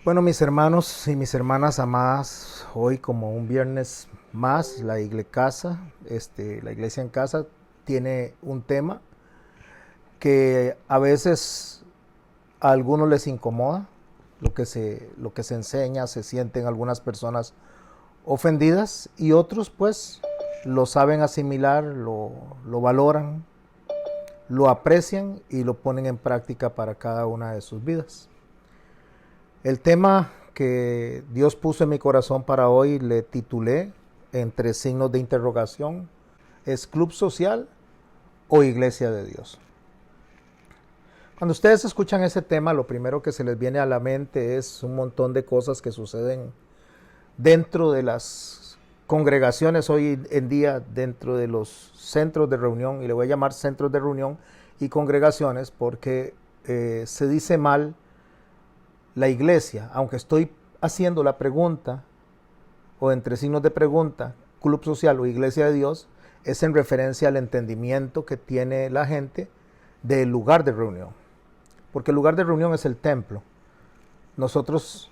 Bueno, mis hermanos y mis hermanas amadas, hoy como un viernes más, la iglesia en casa tiene un tema que a veces a algunos les incomoda, lo que se enseña, se sienten algunas personas ofendidas y otros pues lo saben asimilar, lo valoran, lo aprecian y lo ponen en práctica para cada una de sus vidas. El tema que Dios puso en mi corazón para hoy le titulé entre signos de interrogación, ¿es club social o iglesia de Dios? Cuando ustedes escuchan ese tema, lo primero que se les viene a la mente es un montón de cosas que suceden dentro de las congregaciones hoy en día, dentro de los centros de reunión, y le voy a llamar centros de reunión y congregaciones porque se dice mal la iglesia, aunque estoy haciendo la pregunta, o entre signos de pregunta, club social o iglesia de Dios, es en referencia al entendimiento que tiene la gente del lugar de reunión. Porque el lugar de reunión es el templo. Nosotros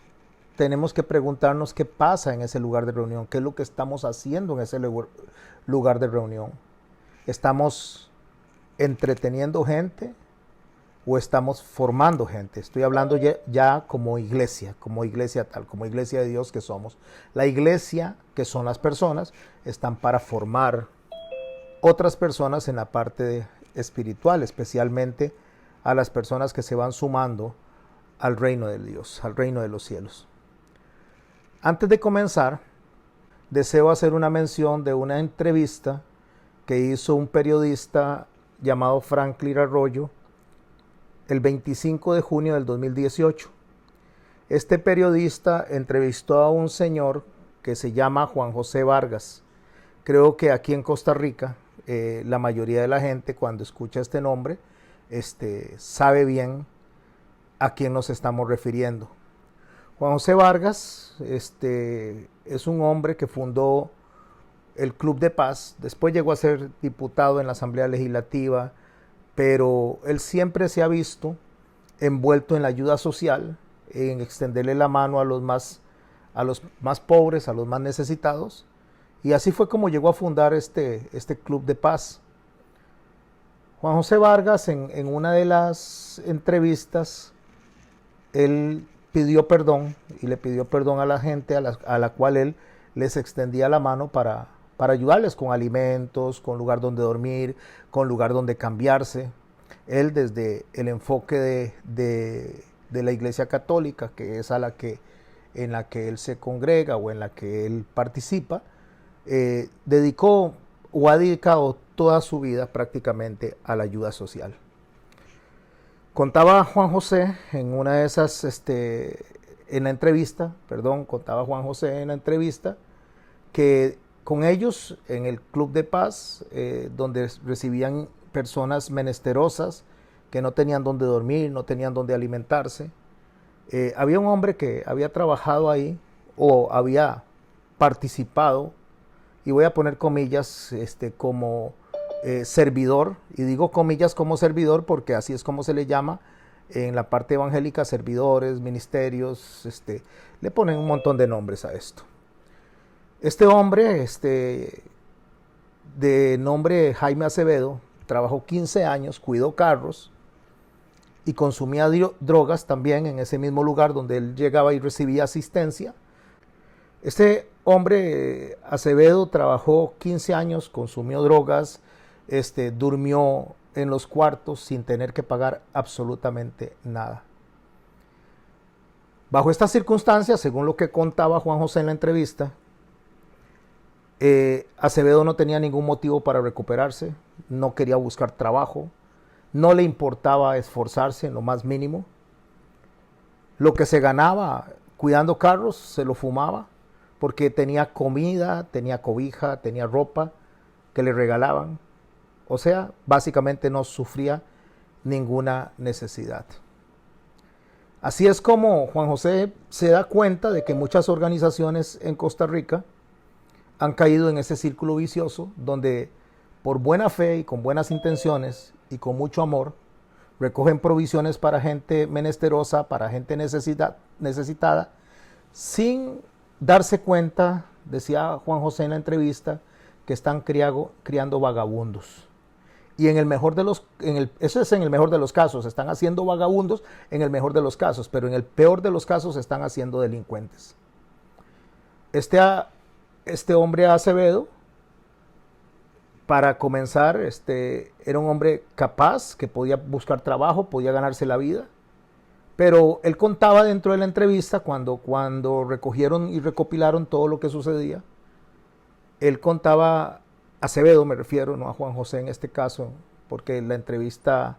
tenemos que preguntarnos qué pasa en ese lugar de reunión, qué es lo que estamos haciendo en ese lugar de reunión. ¿Estamos entreteniendo gente o estamos formando gente? Estoy hablando ya como iglesia tal, como iglesia de Dios que somos. La iglesia, que son las personas, están para formar otras personas en la parte espiritual, especialmente a las personas que se van sumando al reino de Dios, al reino de los cielos. Antes de comenzar, deseo hacer una mención de una entrevista que hizo un periodista llamado Franklin Arroyo el 25 de junio del 2018. Este periodista entrevistó a un señor que se llama Juan José Vargas. Creo que aquí en Costa Rica, la mayoría de la gente cuando escucha este nombre, sabe bien a quién nos estamos refiriendo. Juan José Vargas es un hombre que fundó el Club de Paz, después llegó a ser diputado en la Asamblea Legislativa, pero él siempre se ha visto envuelto en la ayuda social, en extenderle la mano a los más pobres, a los más necesitados, y así fue como llegó a fundar este Club de Paz. Juan José Vargas, en una de las entrevistas, él pidió perdón y le pidió perdón a la gente a la cual él les extendía la mano para ayudarles con alimentos, con lugar donde dormir, con lugar donde cambiarse. Él desde el enfoque de la Iglesia Católica, que es en la que él se congrega o en la que él participa, dedicó o ha dedicado toda su vida prácticamente a la ayuda social. Contaba Juan José en una de esas, contaba Juan José en la entrevista que con ellos en el Club de Paz, donde recibían personas menesterosas que no tenían dónde dormir, no tenían dónde alimentarse, había un hombre que había trabajado ahí o había participado, y voy a poner comillas, como servidor, y digo comillas como servidor porque así es como se le llama en la parte evangélica, servidores, ministerios, le ponen un montón de nombres a esto. Este hombre, de nombre Jaime Acevedo, trabajó 15 años, cuidó carros y consumía drogas también en ese mismo lugar donde él llegaba y recibía asistencia. Este hombre, Acevedo, trabajó 15 años, consumió drogas, durmió en los cuartos sin tener que pagar absolutamente nada. Bajo estas circunstancias, según lo que contaba Juan José en la entrevista, Acevedo no tenía ningún motivo para recuperarse, no quería buscar trabajo, no le importaba esforzarse en lo más mínimo. Lo que se ganaba cuidando carros se lo fumaba porque tenía comida, tenía cobija, tenía ropa que le regalaban. O sea, básicamente no sufría ninguna necesidad. Así es como Juan José se da cuenta de que muchas organizaciones en Costa Rica han caído en ese círculo vicioso donde por buena fe y con buenas intenciones y con mucho amor recogen provisiones para gente menesterosa, para gente necesitada, sin darse cuenta, decía Juan José en la entrevista, que están criando vagabundos. Y en el mejor de los, eso es en el mejor de los casos, están haciendo vagabundos en el mejor de los casos, pero en el peor de los casos están haciendo delincuentes. Este hombre Acevedo, para comenzar, era un hombre capaz, que podía buscar trabajo, podía ganarse la vida, pero él contaba dentro de la entrevista, cuando recogieron y recopilaron todo lo que sucedía, él contaba, Acevedo me refiero, no a Juan José en este caso, porque la entrevista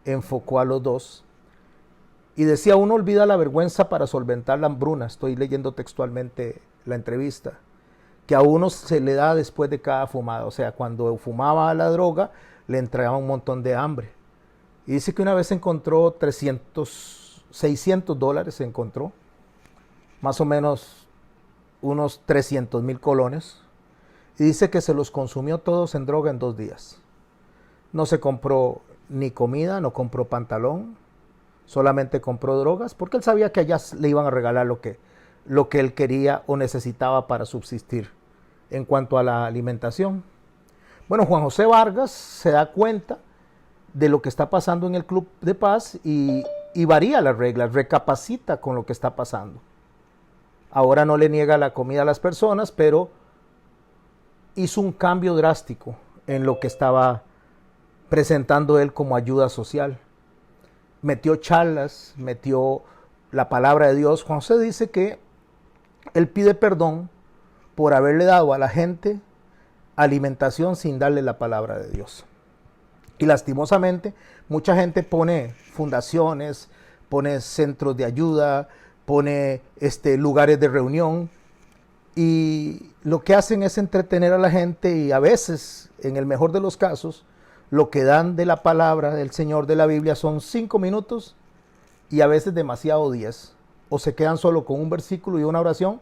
enfocó a los dos, y decía: uno olvida la vergüenza para solventar la hambruna. Estoy leyendo textualmente la entrevista, que a uno se le da después de cada fumada. O sea, cuando fumaba la droga, le entraba un montón de hambre. Y dice que una vez encontró $600, se encontró, más o menos unos 300,000 colones. Y dice que se los consumió todos en droga en 2 días. No se compró ni comida, no compró pantalón, solamente compró drogas, porque él sabía que allá le iban a regalar lo que él quería o necesitaba para subsistir en cuanto a la alimentación. Bueno, Juan José Vargas se da cuenta de lo que está pasando en el Club de Paz y varía las reglas, recapacita con lo que está pasando. Ahora no le niega la comida a las personas, pero hizo un cambio drástico en lo que estaba presentando él como ayuda social. Metió charlas, metió la palabra de Dios. Juan José dice que él pide perdón por haberle dado a la gente alimentación sin darle la palabra de Dios. Y lastimosamente, mucha gente pone fundaciones, pone centros de ayuda, pone lugares de reunión, y lo que hacen es entretener a la gente, y a veces, en el mejor de los casos, lo que dan de la palabra del Señor, de la Biblia, son 5 minutos, y a veces demasiado 10. O se quedan solo con un versículo y una oración,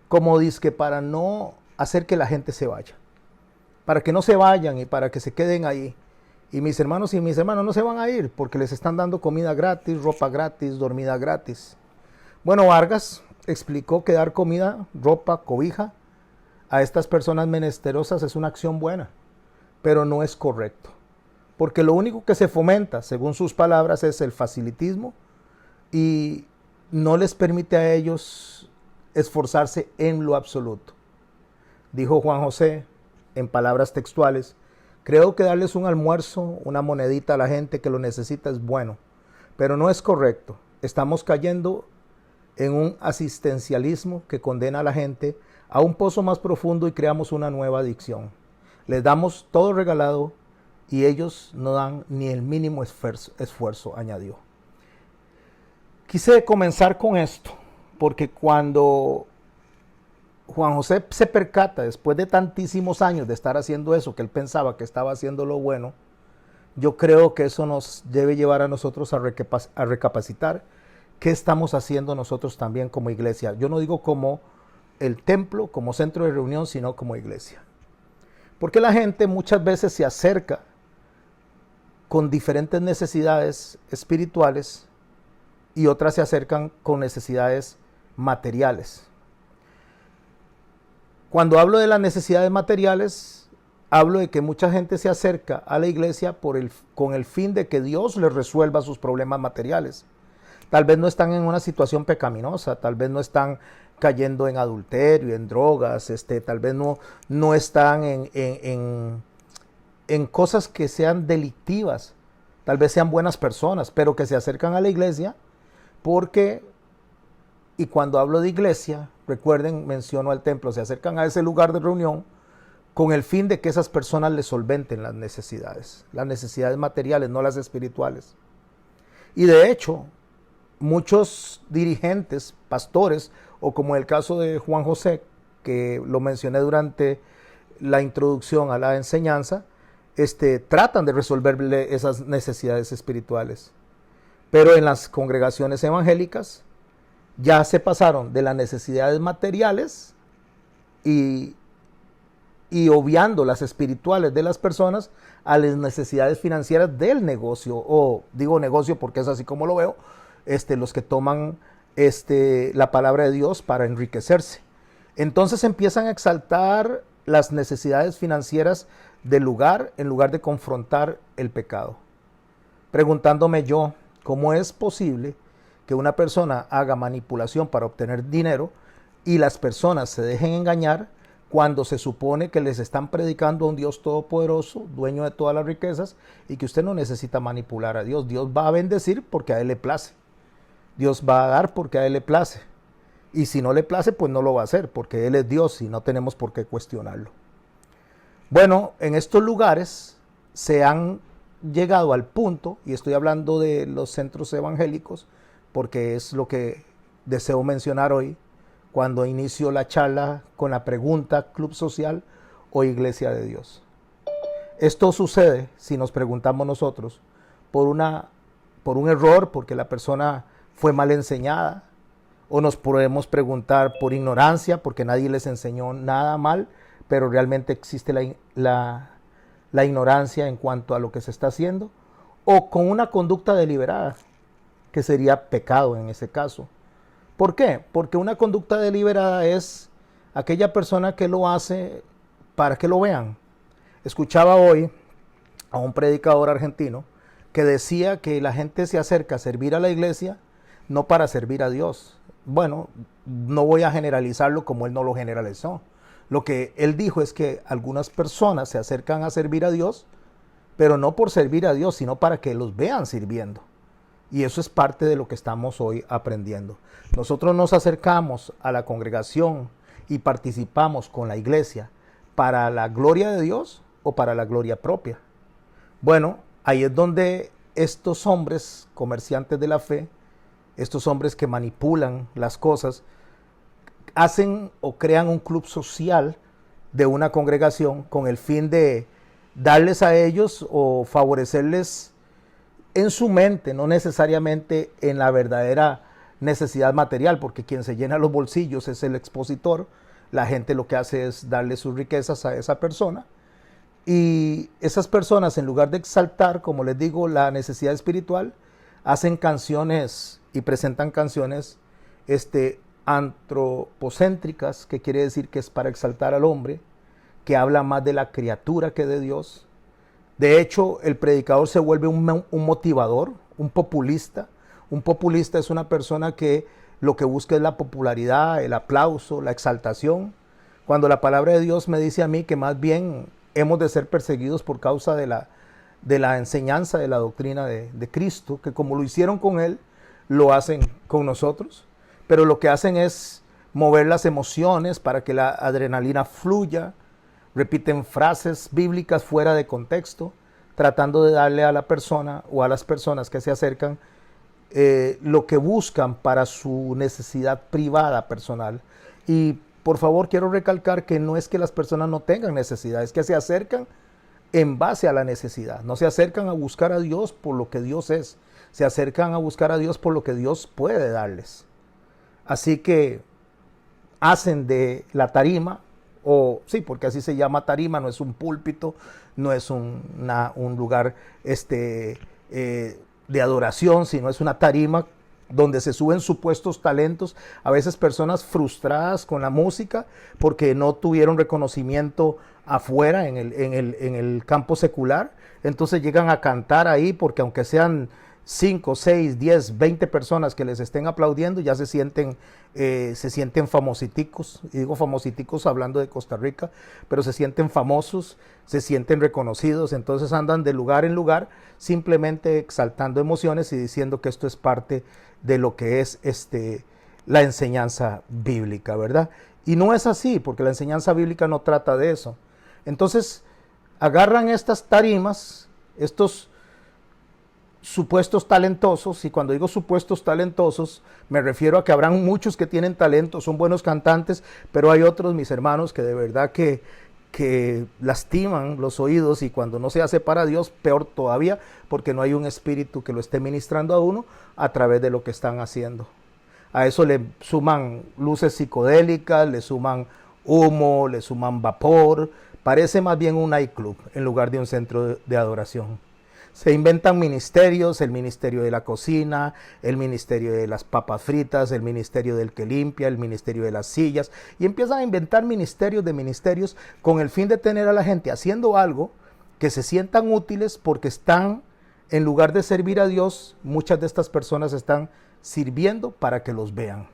como dizque para no hacer que la gente se vaya. Para que no se vayan y para que se queden ahí. Y mis hermanos y mis hermanas no se van a ir porque les están dando comida gratis, ropa gratis, dormida gratis. Bueno, Vargas explicó que dar comida, ropa, cobija a estas personas menesterosas es una acción buena, pero no es correcto. Porque lo único que se fomenta, según sus palabras, es el facilitismo y no les permite a ellos esforzarse en lo absoluto. Dijo Juan José, en palabras textuales: creo que darles un almuerzo, una monedita a la gente que lo necesita es bueno, pero no es correcto. Estamos cayendo en un asistencialismo que condena a la gente a un pozo más profundo y creamos una nueva adicción. Les damos todo regalado y ellos no dan ni el mínimo esfuerzo, añadió. Quise comenzar con esto porque cuando Juan José se percata, después de tantísimos años de estar haciendo eso, que él pensaba que estaba haciendo lo bueno, yo creo que eso nos debe llevar a nosotros a recapacitar qué estamos haciendo nosotros también como iglesia. Yo no digo como el templo, como centro de reunión, sino como iglesia. Porque la gente muchas veces se acerca con diferentes necesidades espirituales y otras se acercan con necesidades materiales. Cuando hablo de las necesidades materiales, hablo de que mucha gente se acerca a la iglesia con el fin de que Dios les resuelva sus problemas materiales. Tal vez no están en una situación pecaminosa, tal vez no están cayendo en adulterio, en drogas, tal vez no están en cosas que sean delictivas, tal vez sean buenas personas, pero que se acercan a la iglesia porque, y cuando hablo de iglesia, recuerden, menciono al templo, se acercan a ese lugar de reunión con el fin de que esas personas les solventen las necesidades materiales, no las espirituales. Y de hecho, muchos dirigentes, pastores, o como el caso de Juan José, que lo mencioné durante la introducción a la enseñanza, tratan de resolverle esas necesidades espirituales. Pero en las congregaciones evangélicas ya se pasaron de las necesidades materiales y y obviando las espirituales de las personas a las necesidades financieras del negocio, o digo negocio porque es así como lo veo, los que toman la palabra de Dios para enriquecerse. Entonces empiezan a exaltar las necesidades financieras del lugar en lugar de confrontar el pecado. Preguntándome yo, ¿cómo es posible que una persona haga manipulación para obtener dinero y las personas se dejen engañar cuando se supone que les están predicando a un Dios todopoderoso, dueño de todas las riquezas, y que usted no necesita manipular a Dios? Dios va a bendecir porque a Él le place. Dios va a dar porque a Él le place. Y si no le place, pues no lo va a hacer, porque Él es Dios y no tenemos por qué cuestionarlo. Bueno, en estos lugares se han llegado al punto, y estoy hablando de los centros evangélicos, porque es lo que deseo mencionar hoy, cuando inicio la charla con la pregunta club social o iglesia de Dios. Esto sucede, si nos preguntamos nosotros, por un error, porque la persona fue mal enseñada, o nos podemos preguntar por ignorancia, porque nadie les enseñó nada mal, pero realmente existe la ignorancia en cuanto a lo que se está haciendo, o con una conducta deliberada, que sería pecado en ese caso. ¿Por qué? Porque una conducta deliberada es aquella persona que lo hace para que lo vean. Escuchaba hoy a un predicador argentino que decía que la gente se acerca a servir a la iglesia no para servir a Dios. Bueno, no voy a generalizarlo como él no lo generalizó. Lo que él dijo es que algunas personas se acercan a servir a Dios, pero no por servir a Dios, sino para que los vean sirviendo. Y eso es parte de lo que estamos hoy aprendiendo. Nosotros nos acercamos a la congregación y participamos con la iglesia para la gloria de Dios o para la gloria propia. Bueno, ahí es donde estos hombres comerciantes de la fe, estos hombres que manipulan las cosas, hacen o crean un club social de una congregación con el fin de darles a ellos o favorecerles en su mente, no necesariamente en la verdadera necesidad material, porque quien se llena los bolsillos es el expositor. La gente lo que hace es darle sus riquezas a esa persona, y esas personas, en lugar de exaltar, como les digo, la necesidad espiritual, hacen canciones y presentan canciones antropocéntricas, que quiere decir que es para exaltar al hombre, que habla más de la criatura que de Dios. De hecho, el predicador se vuelve un motivador, un populista. Un populista es una persona que lo que busca es la popularidad, el aplauso, la exaltación, cuando la palabra de Dios me dice a mí que más bien hemos de ser perseguidos por causa de la enseñanza, de la doctrina de Cristo, que como lo hicieron con Él, lo hacen con nosotros, pero lo que hacen es mover las emociones para que la adrenalina fluya, repiten frases bíblicas fuera de contexto, tratando de darle a la persona o a las personas que se acercan lo que buscan para su necesidad privada, personal. Y por favor quiero recalcar que no es que las personas no tengan necesidad, es que se acercan en base a la necesidad. No se acercan a buscar a Dios por lo que Dios es, se acercan a buscar a Dios por lo que Dios puede darles. Así que hacen de la tarima, o sí, porque así se llama tarima, no es un púlpito, no es un lugar de adoración, sino es una tarima donde se suben supuestos talentos, a veces personas frustradas con la música porque no tuvieron reconocimiento afuera en el campo secular, entonces llegan a cantar ahí porque aunque sean 5, 6, 10, 20 personas que les estén aplaudiendo, ya se sienten famositicos, y digo famositicos hablando de Costa Rica, pero se sienten famosos, se sienten reconocidos, entonces andan de lugar en lugar simplemente exaltando emociones y diciendo que esto es parte de lo que es la enseñanza bíblica, ¿verdad? Y no es así, porque la enseñanza bíblica no trata de eso. Entonces agarran estas tarimas, estos supuestos talentosos, y cuando digo supuestos talentosos me refiero a que habrán muchos que tienen talento, son buenos cantantes, pero hay otros, mis hermanos, que de verdad que lastiman los oídos, y cuando no se hace para Dios, peor todavía, porque no hay un espíritu que lo esté ministrando a uno a través de lo que están haciendo. A eso le suman luces psicodélicas, le suman humo, le suman vapor, Parece más bien un nightclub en lugar de un centro de adoración. Se inventan ministerios, el ministerio de la cocina, el ministerio de las papas fritas, el ministerio del que limpia, el ministerio de las sillas, y empiezan a inventar ministerios de ministerios con el fin de tener a la gente haciendo algo que se sientan útiles porque están, en lugar de servir a Dios, muchas de estas personas están sirviendo para que los vean.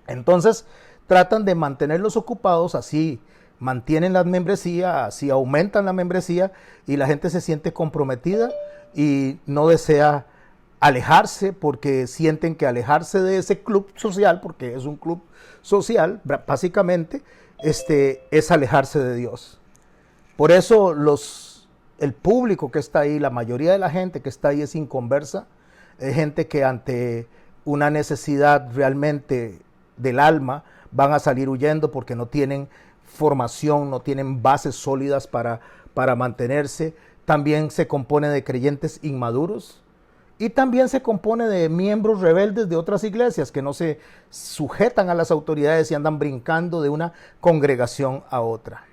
Entonces, tratan de mantenerlos ocupados, así mantienen la membresía, así aumentan la membresía y la gente se siente comprometida y no desea alejarse porque sienten que alejarse de ese club social, porque es un club social, básicamente, es alejarse de Dios. Por eso el público que está ahí, la mayoría de la gente que está ahí es inconversa, es gente que ante una necesidad realmente del alma van a salir huyendo porque no tienen formación, no tienen bases sólidas para mantenerse. También se compone de creyentes inmaduros y también se compone de miembros rebeldes de otras iglesias que no se sujetan a las autoridades y andan brincando de una congregación a otra.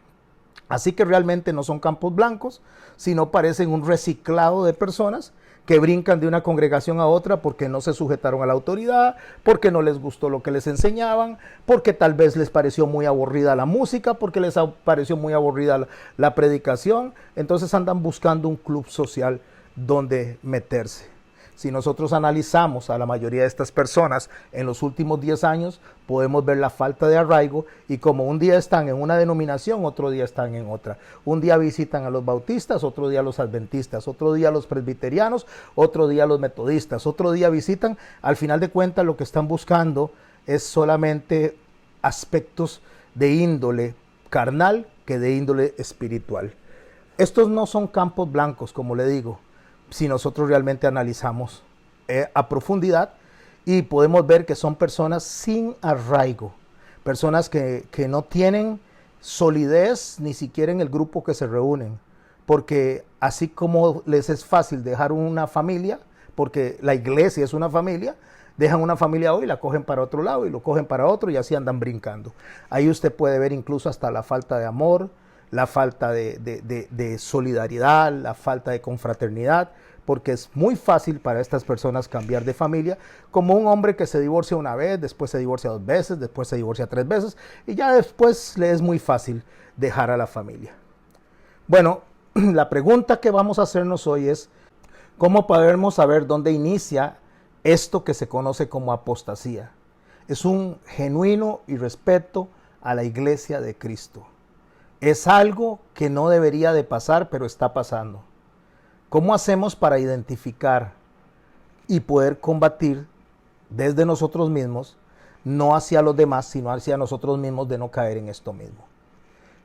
Así que realmente no son campos blancos, sino parecen un reciclado de personas que brincan de una congregación a otra porque no se sujetaron a la autoridad, porque no les gustó lo que les enseñaban, porque tal vez les pareció muy aburrida la música, porque les pareció muy aburrida la predicación. Entonces andan buscando un club social donde meterse. Si nosotros analizamos a la mayoría de estas personas en los últimos 10 años, podemos ver la falta de arraigo y como un día están en una denominación, otro día están en otra. Un día visitan a los bautistas, otro día a los adventistas, otro día a los presbiterianos, otro día a los metodistas, otro día visitan. Al final de cuentas lo que están buscando es solamente aspectos de índole carnal que de índole espiritual. Estos no son campos blancos, como le digo, si nosotros realmente analizamos a profundidad y podemos ver que son personas sin arraigo, personas que no tienen solidez ni siquiera en el grupo que se reúnen, porque así como les es fácil dejar una familia, porque la iglesia es una familia, dejan una familia hoy, la cogen para otro lado y lo cogen para otro y así andan brincando. Ahí usted puede ver incluso hasta la falta de amor, la falta de solidaridad, la falta de confraternidad, porque es muy fácil para estas personas cambiar de familia, como un hombre que se divorcia una vez, después se divorcia 2 veces, después se divorcia 3 veces, y ya después le es muy fácil dejar a la familia. Bueno, la pregunta que vamos a hacernos hoy es, ¿cómo podemos saber dónde inicia esto que se conoce como apostasía? Es un genuino irrespeto a la iglesia de Cristo. Es algo que no debería de pasar, pero está pasando. ¿Cómo hacemos para identificar y poder combatir desde nosotros mismos, no hacia los demás, sino hacia nosotros mismos de no caer en esto mismo?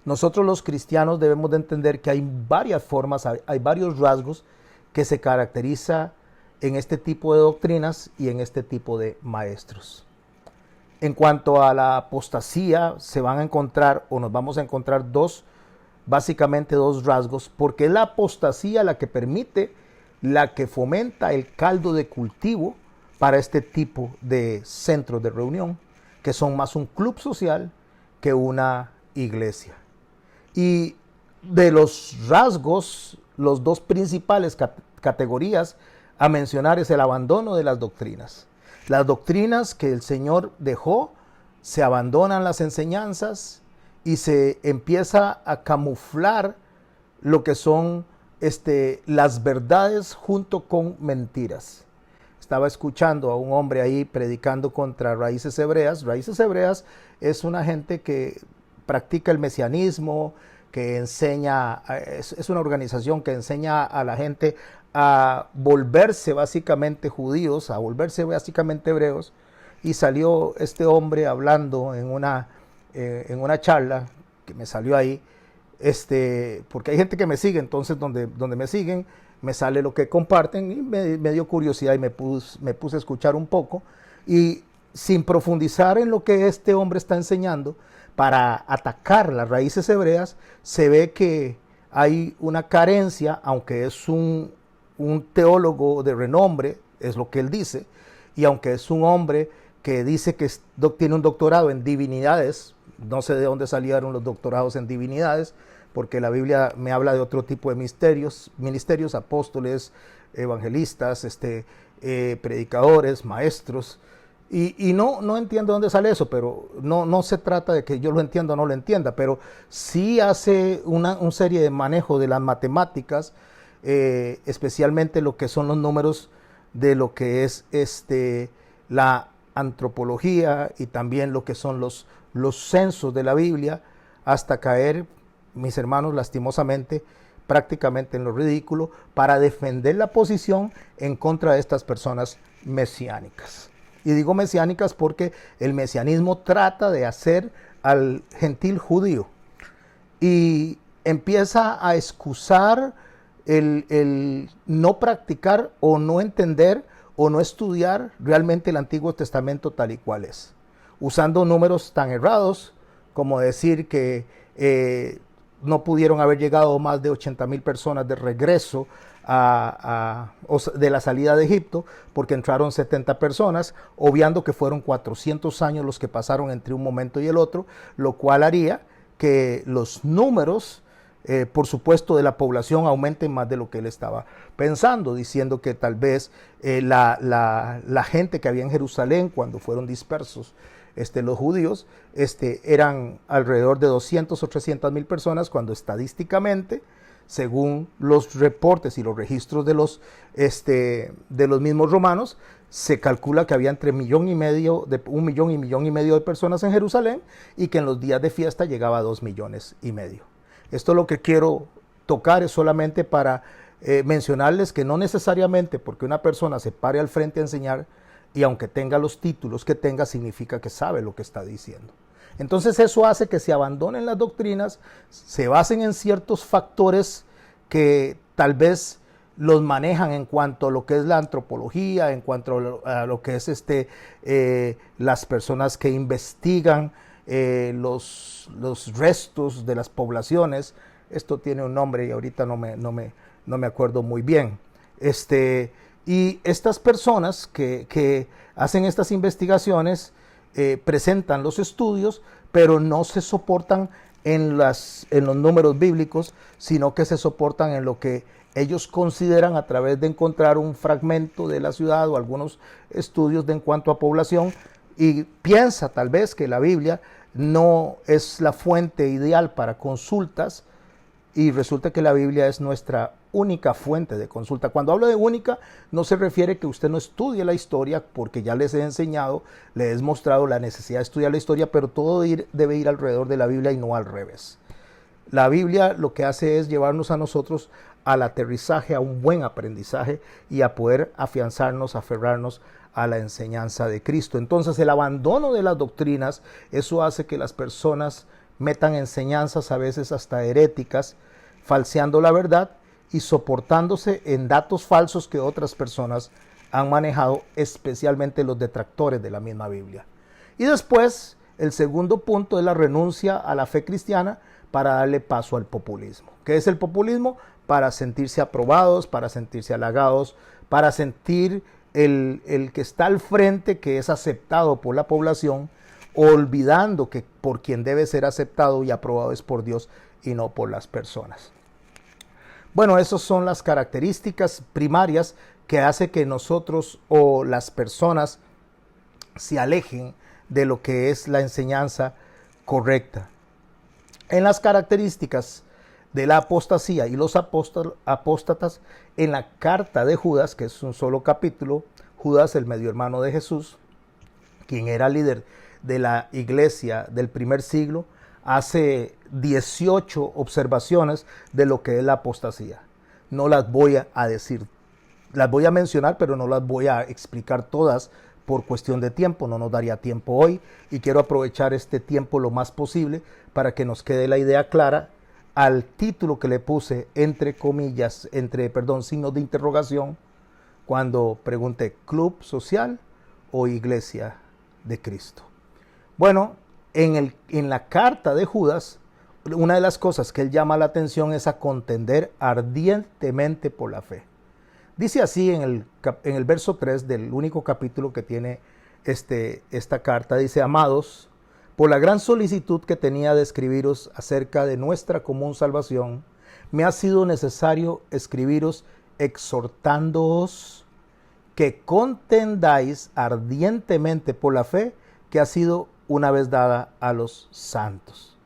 Nosotros los cristianos debemos de entender que hay varias formas, hay varios rasgos que se caracterizan en este tipo de doctrinas y en este tipo de maestros. En cuanto a la apostasía, se van a encontrar o nos vamos a encontrar básicamente dos rasgos, porque es la apostasía la que permite, la que fomenta el caldo de cultivo para este tipo de centros de reunión, que son más un club social que una iglesia. Y de los rasgos, los dos principales categorías a mencionar es el abandono de las doctrinas. Las doctrinas que el Señor dejó, se abandonan las enseñanzas y se empieza a camuflar lo que son las verdades junto con mentiras. Estaba escuchando a un hombre ahí predicando contra Raíces Hebreas. Raíces Hebreas es una gente que practica el mesianismo, que enseña, es una organización que enseña a la gente a volverse básicamente judíos, a volverse básicamente hebreos, y salió este hombre hablando en una charla que me salió ahí, porque hay gente que me sigue, entonces donde me siguen, me sale lo que comparten y me dio curiosidad y me puse a escuchar un poco, y sin profundizar en lo que este hombre está enseñando, para atacar las raíces hebreas, se ve que hay una carencia, aunque es un teólogo de renombre, es lo que él dice, y aunque es un hombre que dice que tiene un doctorado en divinidades, no sé de dónde salieron los doctorados en divinidades, porque la Biblia me habla de otro tipo de ministerios, apóstoles, evangelistas, predicadores, maestros. Y no entiendo dónde sale eso, pero no se trata de que yo lo entienda o no lo entienda, pero sí hace una serie de manejo de las matemáticas, especialmente lo que son los números de lo que es la antropología y también lo que son los censos de la Biblia, hasta caer, mis hermanos, lastimosamente, prácticamente en lo ridículo, para defender la posición en contra de estas personas mesiánicas. Y digo mesiánicas porque el mesianismo trata de hacer al gentil judío y empieza a excusar el no practicar o no entender o no estudiar realmente el Antiguo Testamento tal y cual es, usando números tan errados como decir que no pudieron haber llegado más de 80,000 personas de regreso de la salida de Egipto, porque entraron 70 personas, obviando que fueron 400 años los que pasaron entre un momento y el otro, lo cual haría que los números, por supuesto, de la población aumenten más de lo que él estaba pensando, diciendo que tal vez la gente que había en Jerusalén cuando fueron dispersos los judíos, eran alrededor de 200 o 300,000 personas, cuando estadísticamente, según los reportes y los registros de los mismos romanos, se calcula que había entre 1,5 millones de personas en Jerusalén, y que en los días de fiesta llegaba a 2,5 millones. Esto lo que quiero tocar es solamente para mencionarles que no necesariamente porque una persona se pare al frente a enseñar, y aunque tenga los títulos que tenga, significa que sabe lo que está diciendo. Entonces eso hace que se abandonen las doctrinas, se basen en ciertos factores que tal vez los manejan en cuanto a lo que es la antropología, en cuanto a lo que es las personas que investigan los restos de las poblaciones. Esto tiene un nombre y ahorita no me acuerdo muy bien. Y estas personas que hacen estas investigaciones presentan los estudios, pero no se soportan en los números bíblicos, sino que se soportan en lo que ellos consideran a través de encontrar un fragmento de la ciudad o algunos estudios en cuanto a población, y piensa tal vez que la Biblia no es la fuente ideal para consultas, y resulta que la Biblia es nuestra única fuente de consulta. Cuando hablo de única, no se refiere que usted no estudie la historia, porque ya les he enseñado, les he mostrado la necesidad de estudiar la historia, pero todo debe ir alrededor de la Biblia y no al revés. La Biblia lo que hace es llevarnos a nosotros al aterrizaje, a un buen aprendizaje y a poder afianzarnos, aferrarnos a la enseñanza de Cristo. Entonces el abandono de las doctrinas, eso hace que las personas metan enseñanzas a veces hasta heréticas, falseando la verdad y soportándose en datos falsos que otras personas han manejado, especialmente los detractores de la misma Biblia. Y después, el segundo punto es la renuncia a la fe cristiana para darle paso al populismo. ¿Qué es el populismo? Para sentirse aprobados, para sentirse halagados, para sentir el que está al frente, que es aceptado por la población, olvidando que por quien debe ser aceptado y aprobado es por Dios y no por las personas. Bueno, esas son las características primarias que hace que nosotros o las personas se alejen de lo que es la enseñanza correcta. En las características de la apostasía y los apóstatas, en la carta de Judas, que es un solo capítulo, Judas, el medio hermano de Jesús, quien era líder de la iglesia del primer siglo, hace 18 observaciones de lo que es la apostasía. No las voy a decir, las voy a mencionar, pero no las voy a explicar todas por cuestión de tiempo, no nos daría tiempo hoy, y quiero aprovechar este tiempo lo más posible para que nos quede la idea clara al título que le puse entre comillas, signos de interrogación, cuando pregunté club social o iglesia de Cristo. Bueno, en la carta de Judas, una de las cosas que él llama la atención es a contender ardientemente por la fe. Dice así en el verso 3 del único capítulo que tiene esta carta, dice: amados, por la gran solicitud que tenía de escribiros acerca de nuestra común salvación, me ha sido necesario escribiros exhortándoos que contendáis ardientemente por la fe que ha sido una vez dada a los santos.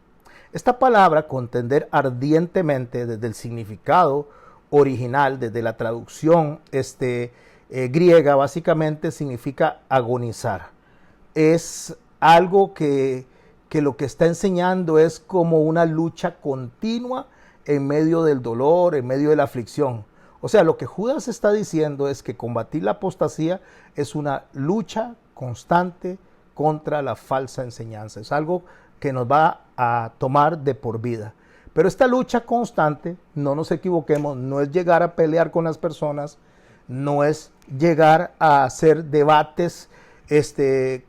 Esta palabra, contender ardientemente, desde el significado original, desde la traducción griega, básicamente significa agonizar. Es algo que lo que está enseñando es como una lucha continua en medio del dolor, en medio de la aflicción. O sea, lo que Judas está diciendo es que combatir la apostasía es una lucha constante contra la falsa enseñanza. Es algo que nos va a tomar de por vida. Pero esta lucha constante, no nos equivoquemos, no es llegar a pelear con las personas, no es llegar a hacer debates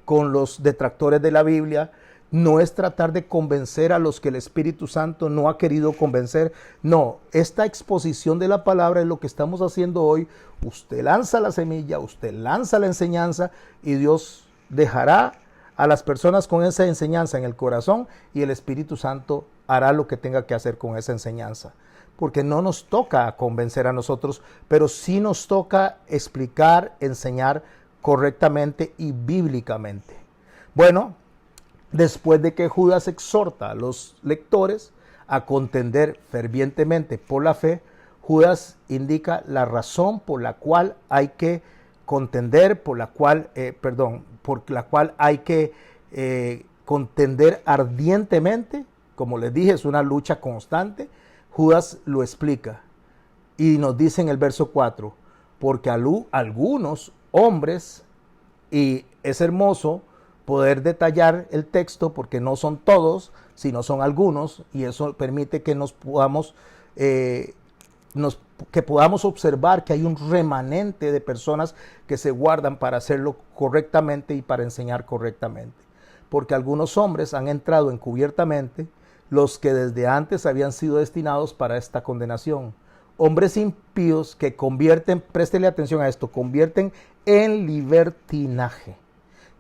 con los detractores de la Biblia, no es tratar de convencer a los que el Espíritu Santo no ha querido convencer. No, esta exposición de la palabra es lo que estamos haciendo hoy. Usted lanza la semilla, usted lanza la enseñanza y Dios dejará a las personas con esa enseñanza en el corazón y el Espíritu Santo hará lo que tenga que hacer con esa enseñanza. Porque no nos toca convencer a nosotros, pero sí nos toca explicar, enseñar correctamente y bíblicamente. Bueno, después de que Judas exhorta a los lectores a contender fervientemente por la fe, Judas indica la razón por la cual hay que contender, por la cual hay que contender ardientemente. Como les dije, es una lucha constante. Judas lo explica y nos dice en el verso 4, porque algunos hombres, y es hermoso poder detallar el texto porque no son todos, sino son algunos, y eso permite que podamos observar que hay un remanente de personas que se guardan para hacerlo correctamente y para enseñar correctamente. Porque algunos hombres han entrado encubiertamente, los que desde antes habían sido destinados para esta condenación. Hombres impíos que convierten, préstele atención a esto, convierten en libertinaje.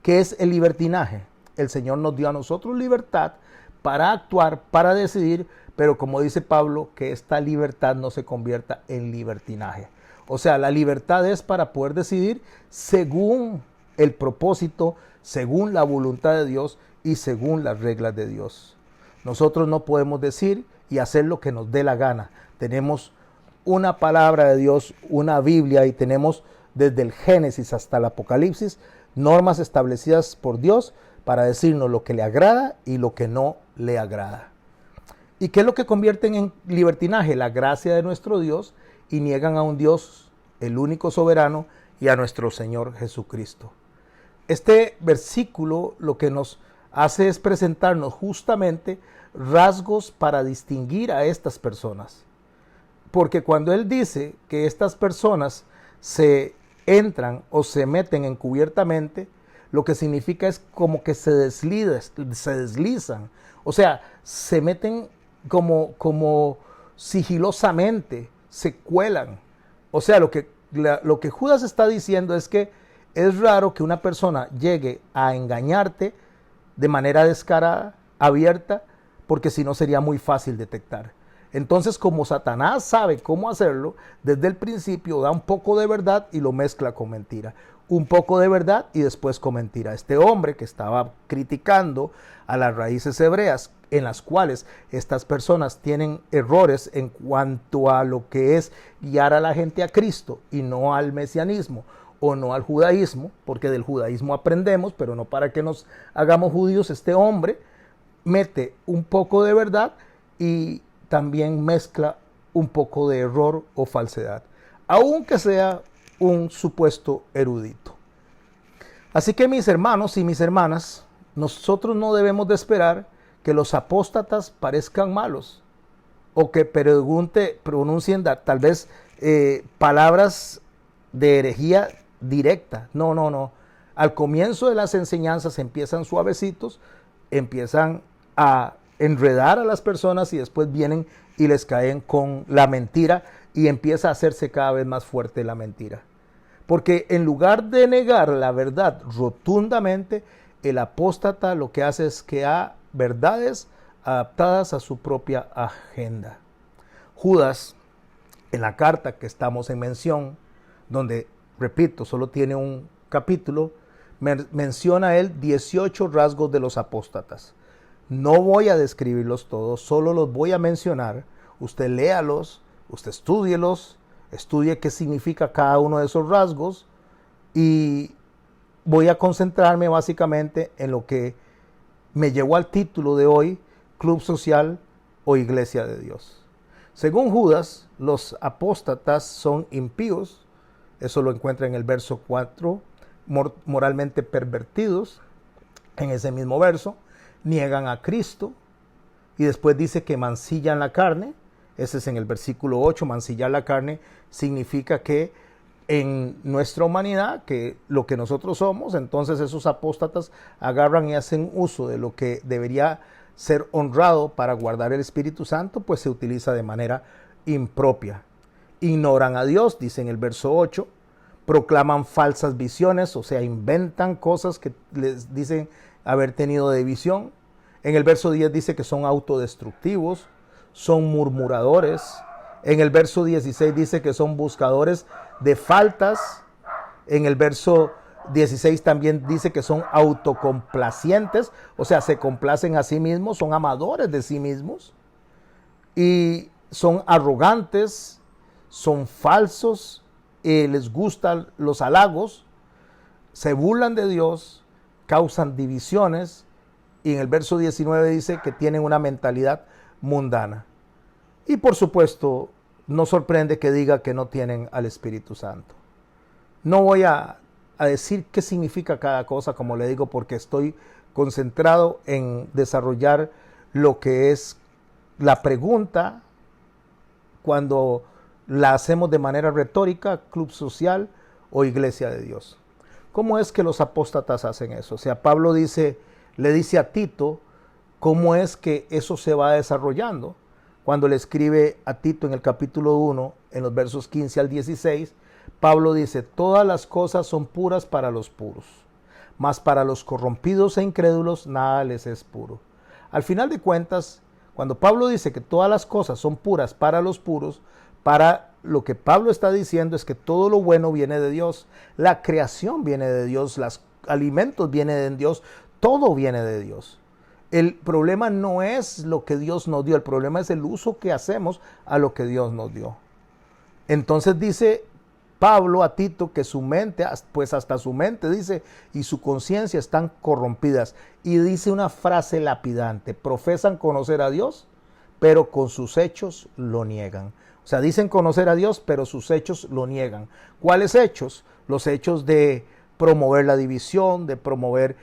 ¿Qué es el libertinaje? El Señor nos dio a nosotros libertad para actuar, para decidir, pero como dice Pablo, que esta libertad no se convierta en libertinaje. O sea, la libertad es para poder decidir según el propósito, según la voluntad de Dios y según las reglas de Dios. Nosotros no podemos decir y hacer lo que nos dé la gana. Tenemos una palabra de Dios, una Biblia, y tenemos desde el Génesis hasta el Apocalipsis normas establecidas por Dios para decirnos lo que le agrada y lo que no le agrada. ¿Y qué es lo que convierten en libertinaje? La gracia de nuestro Dios, y niegan a un Dios, el único soberano, y a nuestro Señor Jesucristo. Este versículo lo que nos hace es presentarnos justamente rasgos para distinguir a estas personas. Porque cuando Él dice que estas personas se entran o se meten encubiertamente, lo que significa es como que se deslizan. O sea, se meten como sigilosamente, se cuelan. O sea, lo que Judas está diciendo es que es raro que una persona llegue a engañarte de manera descarada, abierta, porque si no sería muy fácil detectar. Entonces, como Satanás sabe cómo hacerlo, desde el principio da un poco de verdad y lo mezcla con mentira. Un poco de verdad y después con mentira. Este hombre que estaba criticando a las raíces hebreas, en las cuales estas personas tienen errores en cuanto a lo que es guiar a la gente a Cristo y no al mesianismo o no al judaísmo, porque del judaísmo aprendemos, pero no para que nos hagamos judíos. Este hombre mete un poco de verdad y también mezcla un poco de error o falsedad, aunque sea un supuesto erudito. Así que, mis hermanos y mis hermanas, nosotros no debemos de esperar que los apóstatas parezcan malos o que pronuncien tal vez palabras de herejía directa. No. Al comienzo de las enseñanzas empiezan suavecitos, empiezan a enredar a las personas y después vienen y les caen con la mentira y empieza a hacerse cada vez más fuerte la mentira. Porque en lugar de negar la verdad rotundamente, el apóstata lo que hace es que ha verdades adaptadas a su propia agenda. Judas, en la carta que estamos en mención, donde, repito, solo tiene un capítulo, menciona él 18 rasgos de los apóstatas. No voy a describirlos todos, solo los voy a mencionar. Usted léalos, usted estúdielos, estudie qué significa cada uno de esos rasgos y voy a concentrarme básicamente en lo que me llevó al título de hoy, Club Social o Iglesia de Dios. Según Judas, los apóstatas son impíos, eso lo encuentra en el verso 4, moralmente pervertidos, en ese mismo verso, niegan a Cristo, y después dice que mancillan la carne, ese es en el versículo 8, mancillar la carne significa que en nuestra humanidad, que lo que nosotros somos, entonces esos apóstatas agarran y hacen uso de lo que debería ser honrado para guardar el Espíritu Santo, pues se utiliza de manera impropia. Ignoran a Dios, dice en el verso 8, proclaman falsas visiones, o sea, inventan cosas que les dicen haber tenido de visión. En el verso 10 dice que son autodestructivos, son murmuradores. En el verso 16 dice que son buscadores de faltas. En el verso 16 también dice que son autocomplacientes, o sea, se complacen a sí mismos, son amadores de sí mismos. Y son arrogantes, son falsos, les gustan los halagos, se burlan de Dios, causan divisiones. Y en el verso 19 dice que tienen una mentalidad mundana. Y por supuesto, no sorprende que diga que no tienen al Espíritu Santo. No voy a decir qué significa cada cosa, como le digo, porque estoy concentrado en desarrollar lo que es la pregunta cuando la hacemos de manera retórica, club social o iglesia de Dios. ¿Cómo es que los apóstatas hacen eso? O sea, Pablo le dice a Tito cómo es que eso se va desarrollando. Cuando le escribe a Tito en el capítulo 1, en los versos 15 al 16, Pablo dice, todas las cosas son puras para los puros, mas para los corrompidos e incrédulos nada les es puro. Al final de cuentas, cuando Pablo dice que todas las cosas son puras para los puros, para lo que Pablo está diciendo es que todo lo bueno viene de Dios, la creación viene de Dios, los alimentos vienen de Dios, todo viene de Dios. El problema no es lo que Dios nos dio, el problema es el uso que hacemos a lo que Dios nos dio. Entonces dice Pablo a Tito que su mente, pues hasta su mente dice, y su conciencia están corrompidas. Y dice una frase lapidante, profesan conocer a Dios, pero con sus hechos lo niegan. O sea, dicen conocer a Dios, pero sus hechos lo niegan. ¿Cuáles hechos? Los hechos de promover la división, de promover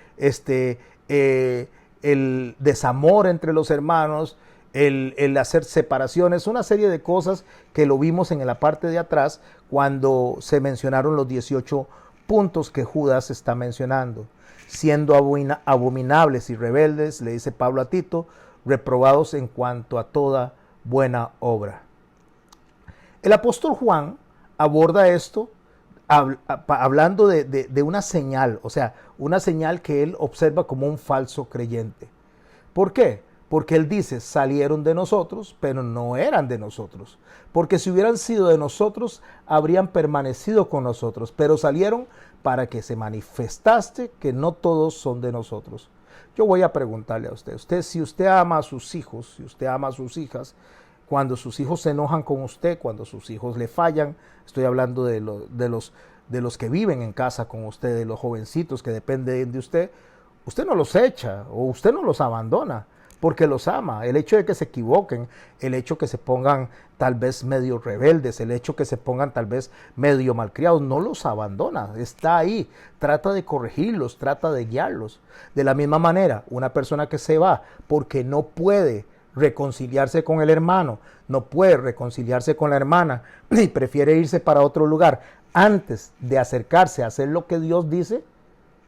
el desamor entre los hermanos, el hacer separaciones, una serie de cosas que lo vimos en la parte de atrás cuando se mencionaron los 18 puntos que Judas está mencionando. Siendo abominables y rebeldes, le dice Pablo a Tito, reprobados en cuanto a toda buena obra. El apóstol Juan aborda esto hablando de una señal, o sea, una señal que él observa como un falso creyente. ¿Por qué? Porque él dice, salieron de nosotros, pero no eran de nosotros. Porque si hubieran sido de nosotros, habrían permanecido con nosotros, pero salieron para que se manifestase que no todos son de nosotros. Yo voy a preguntarle a usted, si usted ama a sus hijos, si usted ama a sus hijas, cuando sus hijos se enojan con usted, cuando sus hijos le fallan, estoy hablando de los que viven en casa con usted, de los jovencitos que dependen de usted no los echa o usted no los abandona porque los ama. El hecho de que se equivoquen, el hecho que se pongan tal vez medio rebeldes, el hecho que se pongan tal vez medio malcriados, no los abandona, está ahí, trata de corregirlos, trata de guiarlos. De la misma manera, una persona que se va porque no puede reconciliarse con el hermano, no puede reconciliarse con la hermana y prefiere irse para otro lugar antes de acercarse a hacer lo que Dios dice,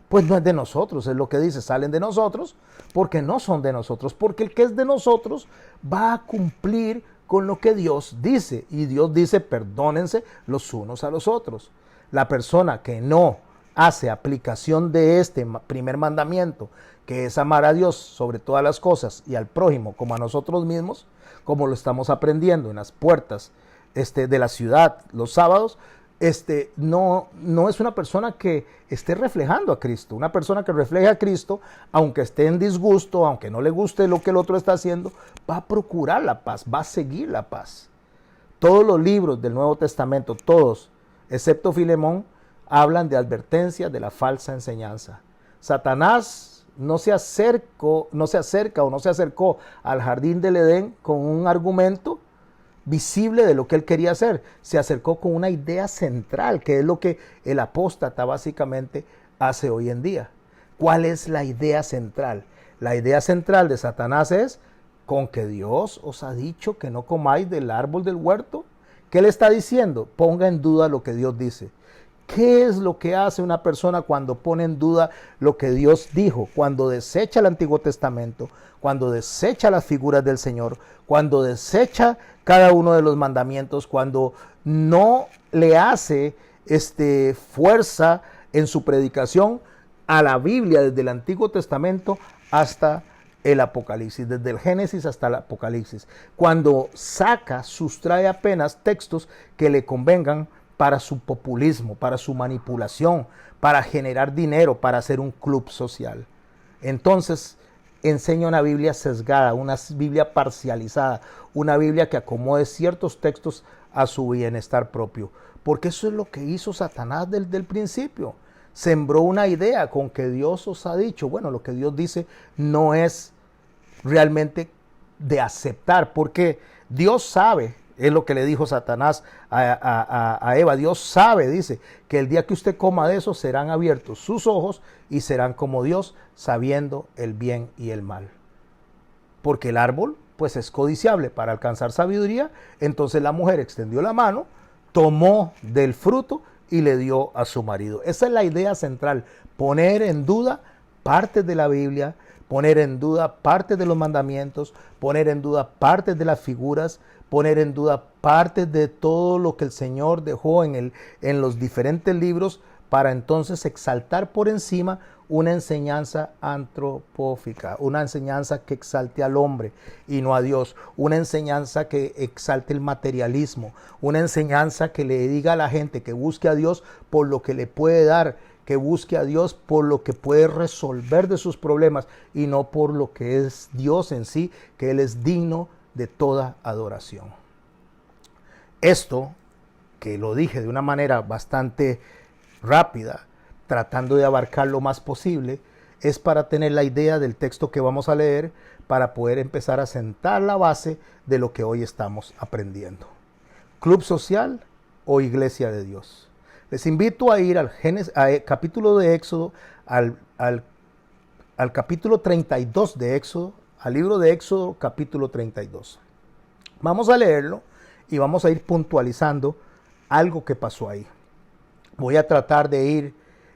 pues no es de nosotros, es lo que dice, salen de nosotros porque no son de nosotros, porque el que es de nosotros va a cumplir con lo que Dios dice, y Dios dice, perdónense los unos a los otros. La persona que no hace aplicación de este primer mandamiento, que es amar a Dios sobre todas las cosas y al prójimo como a nosotros mismos, como lo estamos aprendiendo en las puertas de la ciudad los sábados, no es una persona que esté reflejando a Cristo. Una persona que refleja a Cristo, aunque esté en disgusto, aunque no le guste lo que el otro está haciendo, va a procurar la paz, va a seguir la paz. Todos los libros del Nuevo Testamento, todos, excepto Filemón, hablan de advertencia de la falsa enseñanza. Satanás no se acercó al jardín del Edén con un argumento visible de lo que él quería hacer. Se acercó con una idea central, que es lo que el apóstata básicamente hace hoy en día. ¿Cuál es la idea central? La idea central de Satanás es: con que Dios os ha dicho que no comáis del árbol del huerto. ¿Qué le está diciendo? Ponga en duda lo que Dios dice. ¿Qué es lo que hace una persona cuando pone en duda lo que Dios dijo? Cuando desecha el Antiguo Testamento, cuando desecha las figuras del Señor, cuando desecha cada uno de los mandamientos, cuando no le hace fuerza en su predicación a la Biblia desde el Antiguo Testamento hasta el Apocalipsis, desde el Génesis hasta el Apocalipsis. Cuando sustrae apenas textos que le convengan para su populismo, para su manipulación, para generar dinero, para hacer un club social. Entonces enseña una Biblia sesgada, una Biblia parcializada, una Biblia que acomode ciertos textos a su bienestar propio. Porque eso es lo que hizo Satanás desde el principio. Sembró una idea con que Dios os ha dicho. Bueno, lo que Dios dice no es realmente de aceptar, porque Dios sabe. Es lo que le dijo Satanás a Eva. Dios sabe, dice, que el día que usted coma de eso serán abiertos sus ojos y serán como Dios, sabiendo el bien y el mal. Porque el árbol, pues, es codiciable para alcanzar sabiduría. Entonces la mujer extendió la mano, tomó del fruto y le dio a su marido. Esa es la idea central: poner en duda partes de la Biblia, poner en duda partes de los mandamientos, poner en duda partes de las figuras, poner en duda partes de todo lo que el Señor dejó en los diferentes libros, para entonces exaltar por encima una enseñanza antropófica, una enseñanza que exalte al hombre y no a Dios, una enseñanza que exalte el materialismo, una enseñanza que le diga a la gente que busque a Dios por lo que le puede dar, que busque a Dios por lo que puede resolver de sus problemas y no por lo que es Dios en sí, que Él es digno de toda adoración. Esto, que lo dije de una manera bastante rápida, tratando de abarcar lo más posible, es para tener la idea del texto que vamos a leer, para poder empezar a sentar la base de lo que hoy estamos aprendiendo. Club social o iglesia de Dios. Les invito a ir al capítulo de Éxodo, al capítulo 32 de Éxodo, al libro de Éxodo, capítulo 32. Vamos a leerlo y vamos a ir puntualizando algo que pasó ahí. Voy a tratar de ir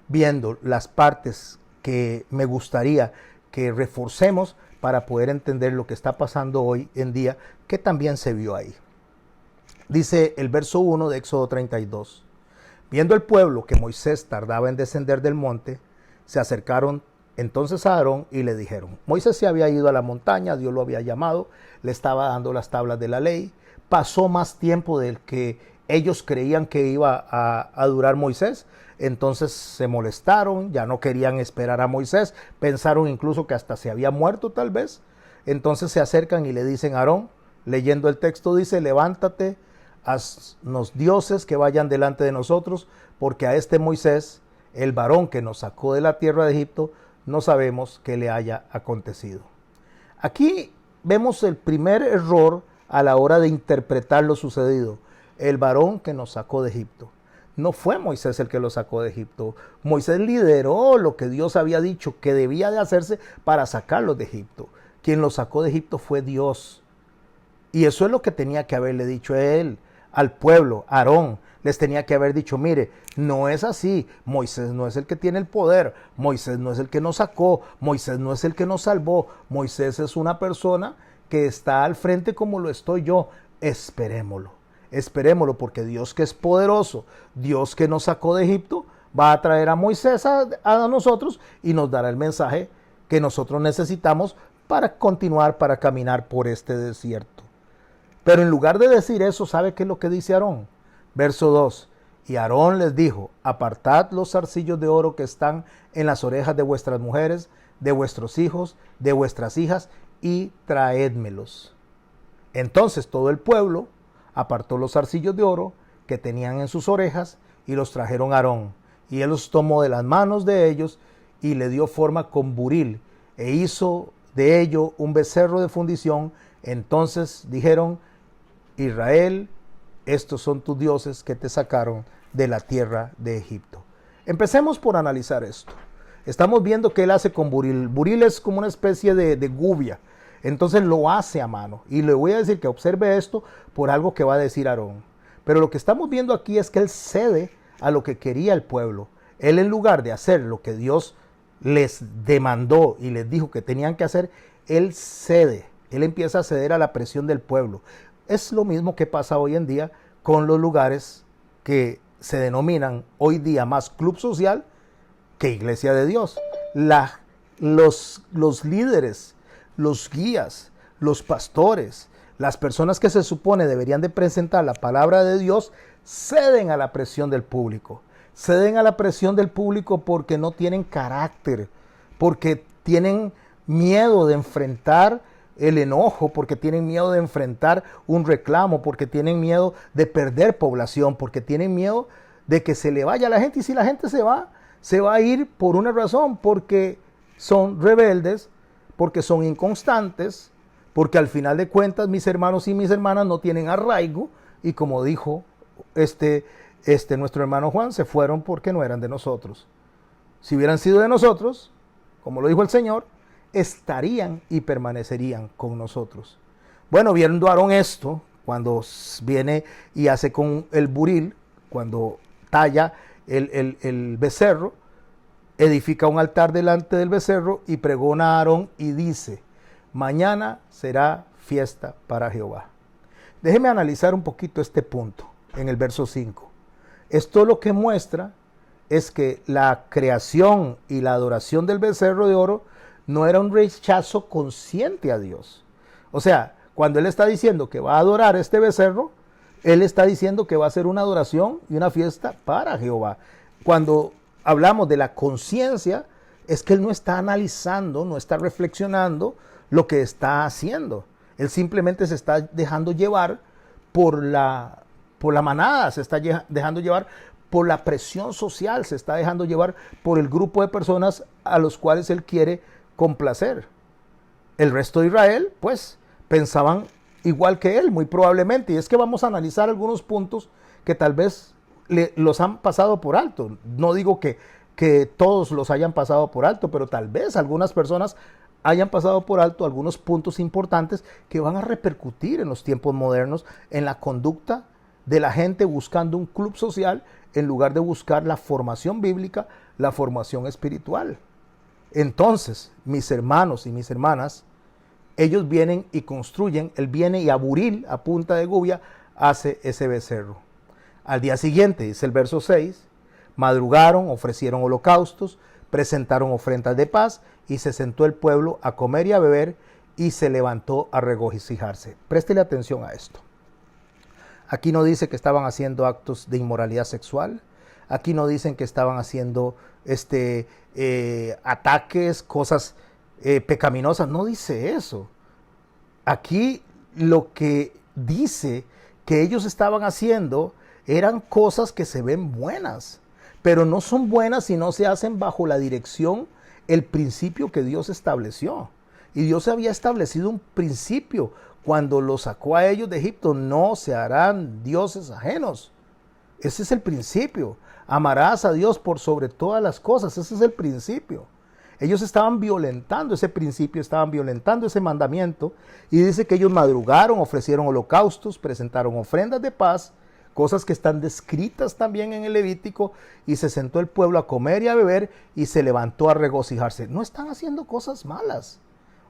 viendo las partes que me gustaría que reforcemos para poder entender lo que está pasando hoy en día, que también se vio ahí. Dice el verso 1 de Éxodo 32. Viendo el pueblo que Moisés tardaba en descender del monte, se acercaron entonces a Aarón y le dijeron: Moisés se había ido a la montaña, Dios lo había llamado, le estaba dando las tablas de la ley. Pasó más tiempo del que ellos creían que iba a durar Moisés. Entonces se molestaron, ya no querían esperar a Moisés, pensaron incluso que hasta se había muerto tal vez. Entonces se acercan y le dicen a Aarón, leyendo el texto, dice: levántate, haznos dioses que vayan delante de nosotros, porque a este Moisés, el varón que nos sacó de la tierra de Egipto, no sabemos qué le haya acontecido. Aquí vemos el primer error a la hora de interpretar lo sucedido. El varón que nos sacó de Egipto. No fue Moisés el que lo sacó de Egipto. Moisés lideró lo que Dios había dicho que debía de hacerse para sacarlos de Egipto. Quien los sacó de Egipto fue Dios. Y eso es lo que tenía que haberle dicho a él, al pueblo, Aarón. Les tenía que haber dicho: mire, no es así, Moisés no es el que tiene el poder, Moisés no es el que nos sacó, Moisés no es el que nos salvó, Moisés es una persona que está al frente como lo estoy yo. Esperémoslo, porque Dios, que es poderoso, Dios que nos sacó de Egipto, va a traer a Moisés a nosotros y nos dará el mensaje que nosotros necesitamos para continuar, para caminar por este desierto. Pero en lugar de decir eso, ¿sabe qué es lo que dice Aarón? Verso 2. Y Aarón les dijo, apartad los zarcillos de oro que están en las orejas de vuestras mujeres, de vuestros hijos, de vuestras hijas, y traédmelos. Entonces todo el pueblo apartó los zarcillos de oro que tenían en sus orejas y los trajeron a Aarón. Y él los tomó de las manos de ellos y le dio forma con buril e hizo de ello un becerro de fundición. Entonces dijeron, Israel, estos son tus dioses que te sacaron de la tierra de Egipto. Empecemos por analizar esto. Estamos viendo que él hace con buril. Buril es como una especie de gubia. Entonces lo hace a mano. Y le voy a decir que observe esto por algo que va a decir Aarón. Pero lo que estamos viendo aquí es que él cede a lo que quería el pueblo. Él, en lugar de hacer lo que Dios les demandó y les dijo que tenían que hacer, él cede. Él empieza a ceder a la presión del pueblo. Es lo mismo que pasa hoy en día con los lugares que se denominan hoy día más club social que iglesia de Dios. Los líderes, los guías, los pastores, las personas que se supone deberían de presentar la palabra de Dios, ceden a la presión del público. Ceden a la presión del público porque no tienen carácter, porque tienen miedo de enfrentar el enojo, porque tienen miedo de enfrentar un reclamo, porque tienen miedo de perder población, porque tienen miedo de que se le vaya a la gente. Y si la gente se va a ir por una razón, porque son rebeldes, porque son inconstantes, porque al final de cuentas mis hermanos y mis hermanas no tienen arraigo, y como dijo nuestro hermano Juan, se fueron porque no eran de nosotros. Si hubieran sido de nosotros, como lo dijo el Señor, estarían y permanecerían con nosotros. Bueno, viendo Aarón esto, cuando viene y hace con el buril, cuando talla el becerro, edifica un altar delante del becerro y pregona a Aarón y dice, mañana será fiesta para Jehová. Déjeme analizar un poquito este punto en el verso 5. Esto lo que muestra es que la creación y la adoración del becerro de oro no era un rechazo consciente a Dios. O sea, cuando él está diciendo que va a adorar este becerro, él está diciendo que va a ser una adoración y una fiesta para Jehová. Cuando hablamos de la conciencia, es que él no está analizando, no está reflexionando lo que está haciendo. Él simplemente se está dejando llevar por la manada, se está dejando llevar por la presión social, se está dejando llevar por el grupo de personas a los cuales él quiere complacer. El resto de Israel, pues, pensaban igual que él, muy probablemente. Y es que vamos a analizar algunos puntos que tal vez los han pasado por alto. No digo que todos los hayan pasado por alto, pero tal vez algunas personas hayan pasado por alto algunos puntos importantes que van a repercutir en los tiempos modernos en la conducta de la gente buscando un club social en lugar de buscar la formación bíblica, la formación espiritual. Entonces, mis hermanos y mis hermanas, ellos vienen y construyen, él viene y a buril, a punta de gubia, hace ese becerro. Al día siguiente, dice el verso 6, madrugaron, ofrecieron holocaustos, presentaron ofrendas de paz y se sentó el pueblo a comer y a beber y se levantó a regocijarse. Préstele atención a esto. Aquí no dice que estaban haciendo actos de inmoralidad sexual. Aquí no dicen que estaban haciendo ataques, cosas pecaminosas. No dice eso. Aquí lo que dice que ellos estaban haciendo eran cosas que se ven buenas, pero no son buenas si no se hacen bajo la dirección, el principio que Dios estableció. Y Dios había establecido un principio cuando los sacó a ellos de Egipto: no se harán dioses ajenos. Ese es el principio. Amarás a Dios por sobre todas las cosas. Ese es el principio. Ellos estaban violentando ese principio, estaban violentando ese mandamiento. Y dice que ellos madrugaron, ofrecieron holocaustos, presentaron ofrendas de paz, cosas que están descritas también en el Levítico, y se sentó el pueblo a comer y a beber y se levantó a regocijarse. No están haciendo cosas malas,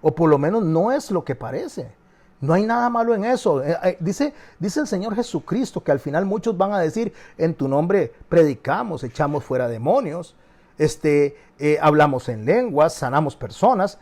o por lo menos no es lo que parece. No hay nada malo en eso. Dice el Señor Jesucristo que al final muchos van a decir, en tu nombre predicamos, echamos fuera demonios, hablamos en lenguas, sanamos personas,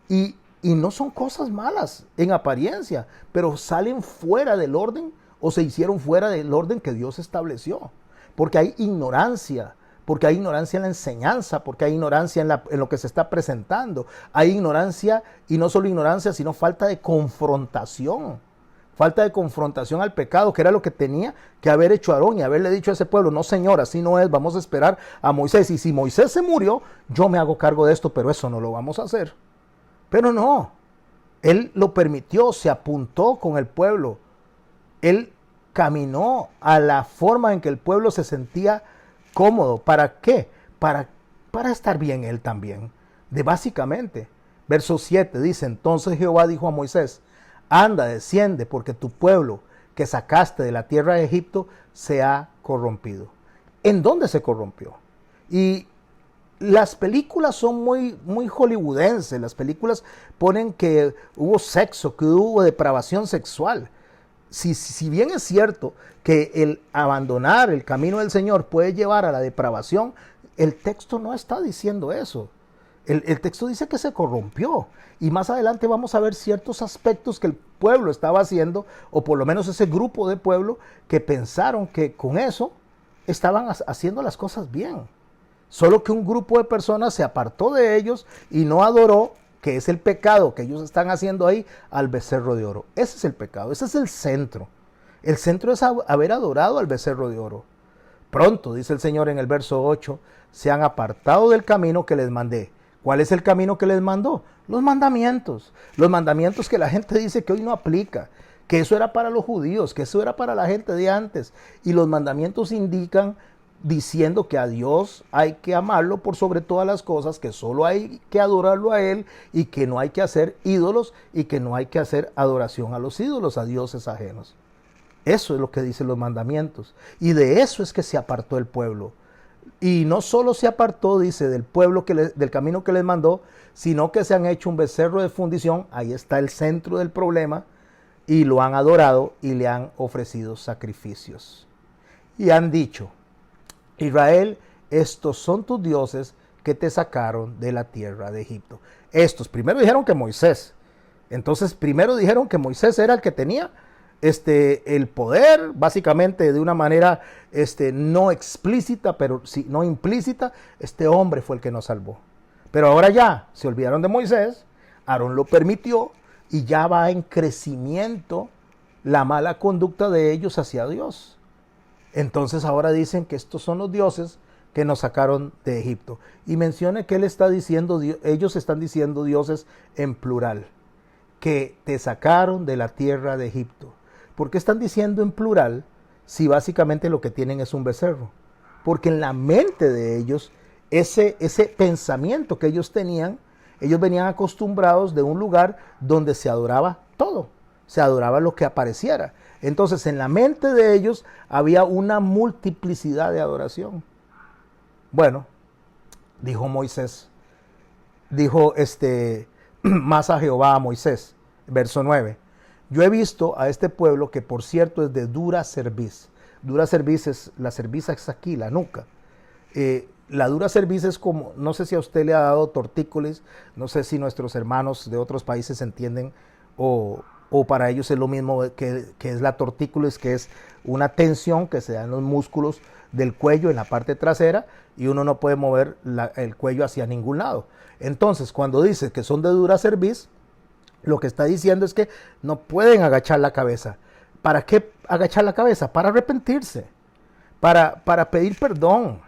y no son cosas malas en apariencia, pero salen fuera del orden o se hicieron fuera del orden que Dios estableció. Porque hay ignorancia en la enseñanza, porque hay ignorancia en lo que se está presentando. Hay ignorancia, y no solo ignorancia, sino falta de confrontación. Falta de confrontación al pecado, que era lo que tenía que haber hecho Aarón y haberle dicho a ese pueblo, no señor, así no es, vamos a esperar a Moisés. Y si Moisés se murió, yo me hago cargo de esto, pero eso no lo vamos a hacer. Pero no, él lo permitió, se apuntó con el pueblo. Él caminó a la forma en que el pueblo se sentía cómodo. ¿Para qué? Para estar bien él también. Básicamente, verso 7 dice, entonces Jehová dijo a Moisés, anda, desciende, porque tu pueblo que sacaste de la tierra de Egipto se ha corrompido. ¿En dónde se corrompió? Y las películas son muy hollywoodenses. Las películas ponen que hubo sexo, que hubo depravación sexual. Si bien es cierto que el abandonar el camino del Señor puede llevar a la depravación, el texto no está diciendo eso. El texto dice que se corrompió. Y más adelante vamos a ver ciertos aspectos que el pueblo estaba haciendo, o por lo menos ese grupo de pueblo que pensaron que con eso estaban haciendo las cosas bien. Solo que un grupo de personas se apartó de ellos y no adoró, que es el pecado que ellos están haciendo ahí, al becerro de oro. Ese es el pecado, ese es el centro. El centro es haber adorado al becerro de oro. Pronto, dice el Señor en el verso 8, se han apartado del camino que les mandé. ¿Cuál es el camino que les mandó? Los mandamientos. Los mandamientos que la gente dice que hoy no aplica, que eso era para los judíos, que eso era para la gente de antes. Y los mandamientos indican diciendo que a Dios hay que amarlo por sobre todas las cosas, que solo hay que adorarlo a Él y que no hay que hacer ídolos y que no hay que hacer adoración a los ídolos, a dioses ajenos. Eso es lo que dicen los mandamientos. Y de eso es que se apartó el pueblo. Y no solo se apartó, dice, del pueblo, del camino que les mandó, sino que se han hecho un becerro de fundición, ahí está el centro del problema, y lo han adorado y le han ofrecido sacrificios. Y han dicho, Israel, estos son tus dioses que te sacaron de la tierra de Egipto. Estos, primero dijeron que Moisés. Entonces, primero dijeron que Moisés era el que tenía el poder, básicamente de una manera no explícita, pero sí, no implícita. Este hombre fue el que nos salvó. Pero ahora ya se olvidaron de Moisés, Aarón lo permitió y ya va en crecimiento la mala conducta de ellos hacia Dios. Entonces ahora dicen que estos son los dioses que nos sacaron de Egipto. Y menciona que él está diciendo, ellos están diciendo dioses en plural, que te sacaron de la tierra de Egipto. ¿Por qué están diciendo en plural si básicamente lo que tienen es un becerro? Porque en la mente de ellos, ese pensamiento que ellos tenían, ellos venían acostumbrados de un lugar donde se adoraba todo, se adoraba lo que apareciera. Entonces en la mente de ellos había una multiplicidad de adoración. Bueno, dijo Moisés, dijo más a Jehová a Moisés, verso 9. Yo he visto a este pueblo que por cierto es de dura cerviz. Dura cerviz es, la cerviz es aquí, la nuca. La dura cerviz es como, no sé si a usted le ha dado tortícolis, no sé si nuestros hermanos de otros países entienden o para ellos es lo mismo que es la tortícolis, que es una tensión que se da en los músculos del cuello en la parte trasera y uno no puede mover el cuello hacia ningún lado. Entonces, cuando dice que son de dura cerviz, lo que está diciendo es que no pueden agachar la cabeza. ¿Para qué agachar la cabeza? Para arrepentirse, para pedir perdón,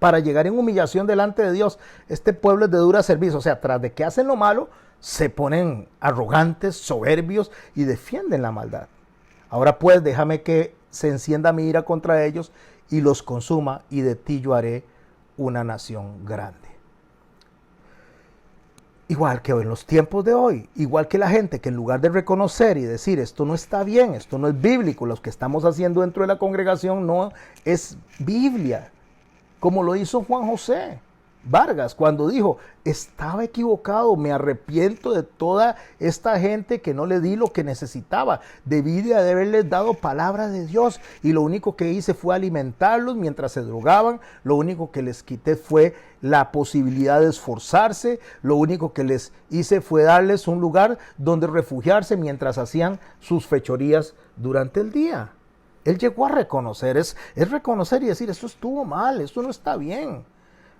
para llegar en humillación delante de Dios. Este pueblo es de dura cerviz, o sea, tras de que hacen lo malo, se ponen arrogantes, soberbios y defienden la maldad. Ahora pues, déjame que se encienda mi ira contra ellos y los consuma, y de ti yo haré una nación grande. Igual que en los tiempos de hoy, igual que la gente que en lugar de reconocer y decir esto no está bien, esto no es bíblico, lo que estamos haciendo dentro de la congregación no es Biblia, como lo hizo Juan José. Vargas, cuando dijo, estaba equivocado, me arrepiento de toda esta gente que no le di lo que necesitaba, debí de haberles dado palabra de Dios y lo único que hice fue alimentarlos mientras se drogaban, lo único que les quité fue la posibilidad de esforzarse, lo único que les hice fue darles un lugar donde refugiarse mientras hacían sus fechorías durante el día. Él llegó a reconocer, es reconocer y decir, esto estuvo mal, esto no está bien.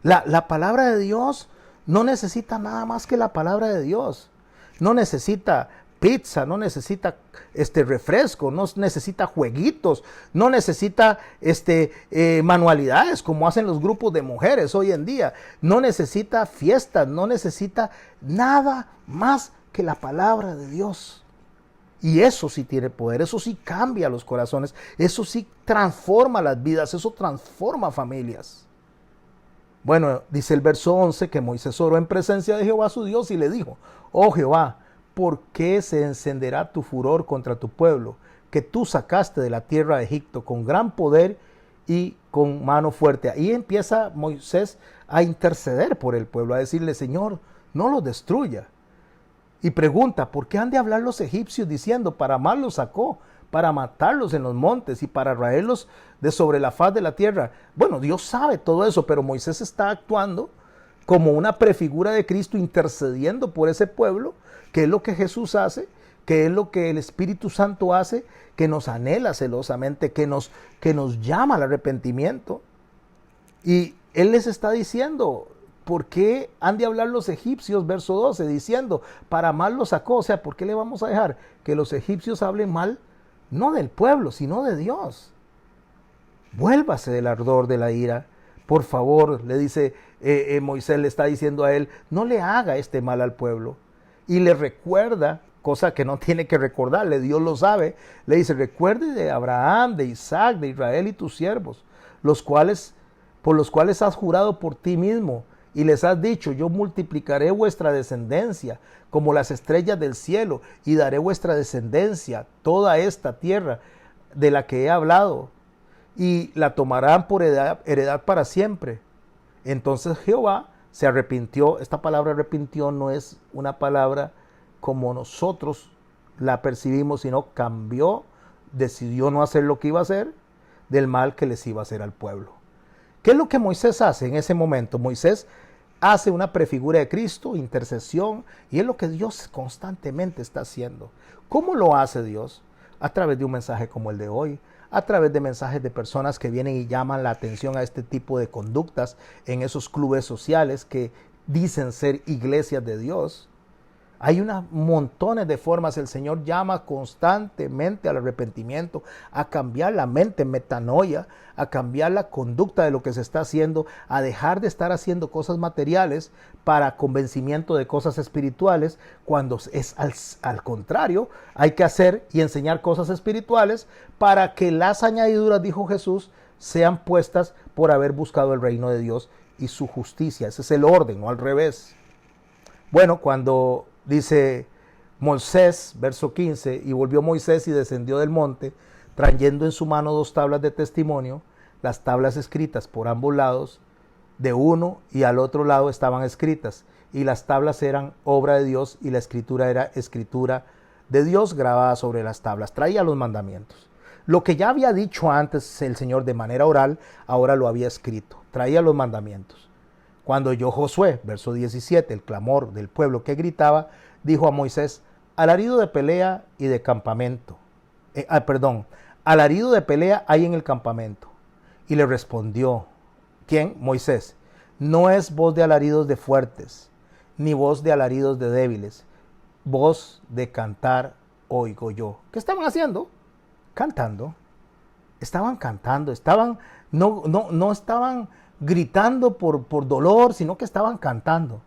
La palabra de Dios no necesita nada más que la palabra de Dios. No necesita pizza, no necesita refresco, no necesita jueguitos, no necesita manualidades como hacen los grupos de mujeres hoy en día. No necesita fiestas, no necesita nada más que la palabra de Dios. Y eso sí tiene poder, eso sí cambia los corazones, eso sí transforma las vidas, eso transforma familias. Bueno, dice el verso 11 que Moisés oró en presencia de Jehová su Dios y le dijo, oh Jehová, ¿por qué se encenderá tu furor contra tu pueblo, que tú sacaste de la tierra de Egipto con gran poder y con mano fuerte? Ahí empieza Moisés a interceder por el pueblo, a decirle, Señor, no lo destruya. Y pregunta, ¿por qué han de hablar los egipcios diciendo, para mal los sacó, para matarlos en los montes y para raerlos de sobre la faz de la tierra? Bueno, Dios sabe todo eso, pero Moisés está actuando como una prefigura de Cristo, intercediendo por ese pueblo, que es lo que Jesús hace, que es lo que el Espíritu Santo hace, que nos anhela celosamente, que nos llama al arrepentimiento. Y Él les está diciendo, ¿por qué han de hablar los egipcios, verso 12, diciendo, para mal los sacó? O sea, ¿por qué le vamos a dejar que los egipcios hablen mal? No del pueblo, sino de Dios. Vuélvase del ardor de la ira. Por favor, le dice Moisés, le está diciendo a él, no le haga este mal al pueblo. Y le recuerda, cosa que no tiene que recordarle, Dios lo sabe, le dice, recuerde de Abraham, de Isaac, de Israel y tus siervos, por los cuales has jurado por ti mismo, y les has dicho, yo multiplicaré vuestra descendencia como las estrellas del cielo, y daré vuestra descendencia toda esta tierra de la que he hablado, y la tomarán por heredad para siempre. Entonces Jehová se arrepintió. Esta palabra arrepintió no es una palabra como nosotros la percibimos, sino cambió, decidió no hacer lo que iba a hacer del mal que les iba a hacer al pueblo. ¿Qué es lo que Moisés hace en ese momento? Moisés hace una prefigura de Cristo, intercesión, y es lo que Dios constantemente está haciendo. ¿Cómo lo hace Dios? A través de un mensaje como el de hoy, a través de mensajes de personas que vienen y llaman la atención a este tipo de conductas en esos clubes sociales que dicen ser iglesias de Dios. Hay montones de formas. El Señor llama constantemente al arrepentimiento, a cambiar la mente, metanoia, a cambiar la conducta de lo que se está haciendo, a dejar de estar haciendo cosas materiales para convencimiento de cosas espirituales, cuando es al contrario, hay que hacer y enseñar cosas espirituales para que las añadiduras, dijo Jesús, sean puestas por haber buscado el reino de Dios y su justicia. Ese es el orden, no al revés. Bueno, cuando dice Moisés, verso 15, y volvió Moisés y descendió del monte, trayendo en su mano 2 tablas de testimonio, las tablas escritas por ambos lados, de uno y al otro lado estaban escritas, y las tablas eran obra de Dios, y la escritura era escritura de Dios grabada sobre las tablas. Traía los mandamientos. Lo que ya había dicho antes el Señor de manera oral, ahora lo había escrito. Traía los mandamientos. Cuando oyó Josué, verso 17, el clamor del pueblo que gritaba, dijo a Moisés, alarido de pelea y de campamento. Alarido de pelea hay en el campamento. Y le respondió, ¿quién? Moisés. No es voz de alaridos de fuertes, ni voz de alaridos de débiles. Voz de cantar oigo yo. ¿Qué estaban haciendo? Cantando. Estaban cantando, no estaban gritando por dolor, sino que estaban cantando.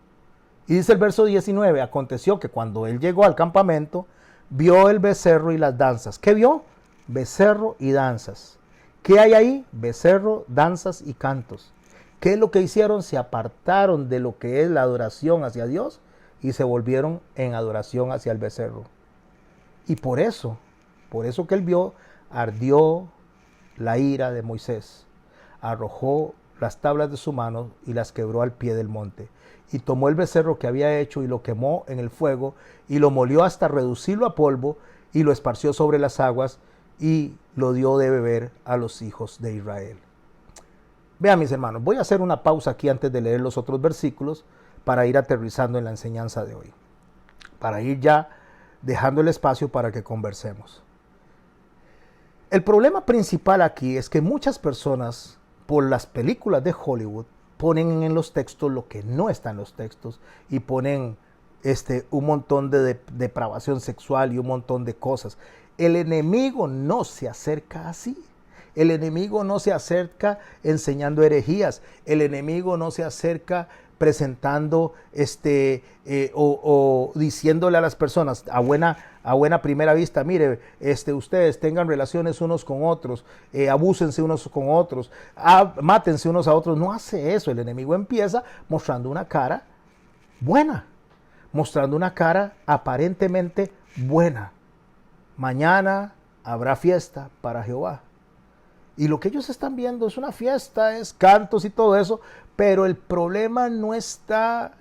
Y dice el verso 19, aconteció que cuando él llegó al campamento, vio el becerro y las danzas. ¿Qué vio? Becerro y danzas. ¿Qué hay ahí? Becerro, danzas y cantos. ¿Qué es lo que hicieron? Se apartaron de lo que es la adoración hacia Dios y se volvieron en adoración hacia el becerro. Y por eso que él vio, ardió la ira de Moisés. Arrojó las tablas de su mano y las quebró al pie del monte. Y tomó el becerro que había hecho y lo quemó en el fuego y lo molió hasta reducirlo a polvo y lo esparció sobre las aguas y lo dio de beber a los hijos de Israel. Vean, mis hermanos, voy a hacer una pausa aquí antes de leer los otros versículos para ir aterrizando en la enseñanza de hoy, para ir ya dejando el espacio para que conversemos. El problema principal aquí es que muchas personas, por las películas de Hollywood, ponen en los textos lo que no está en los textos y ponen un montón de depravación sexual y un montón de cosas. El enemigo no se acerca así. El enemigo no se acerca enseñando herejías. El enemigo no se acerca presentando o diciéndole a las personas a buena primera vista, mire, ustedes tengan relaciones unos con otros, abúsense unos con otros, mátense unos a otros. No hace eso. El enemigo empieza mostrando una cara buena, mostrando una cara aparentemente buena. Mañana habrá fiesta para Jehová. Y lo que ellos están viendo es una fiesta, es cantos y todo eso, pero el problema no está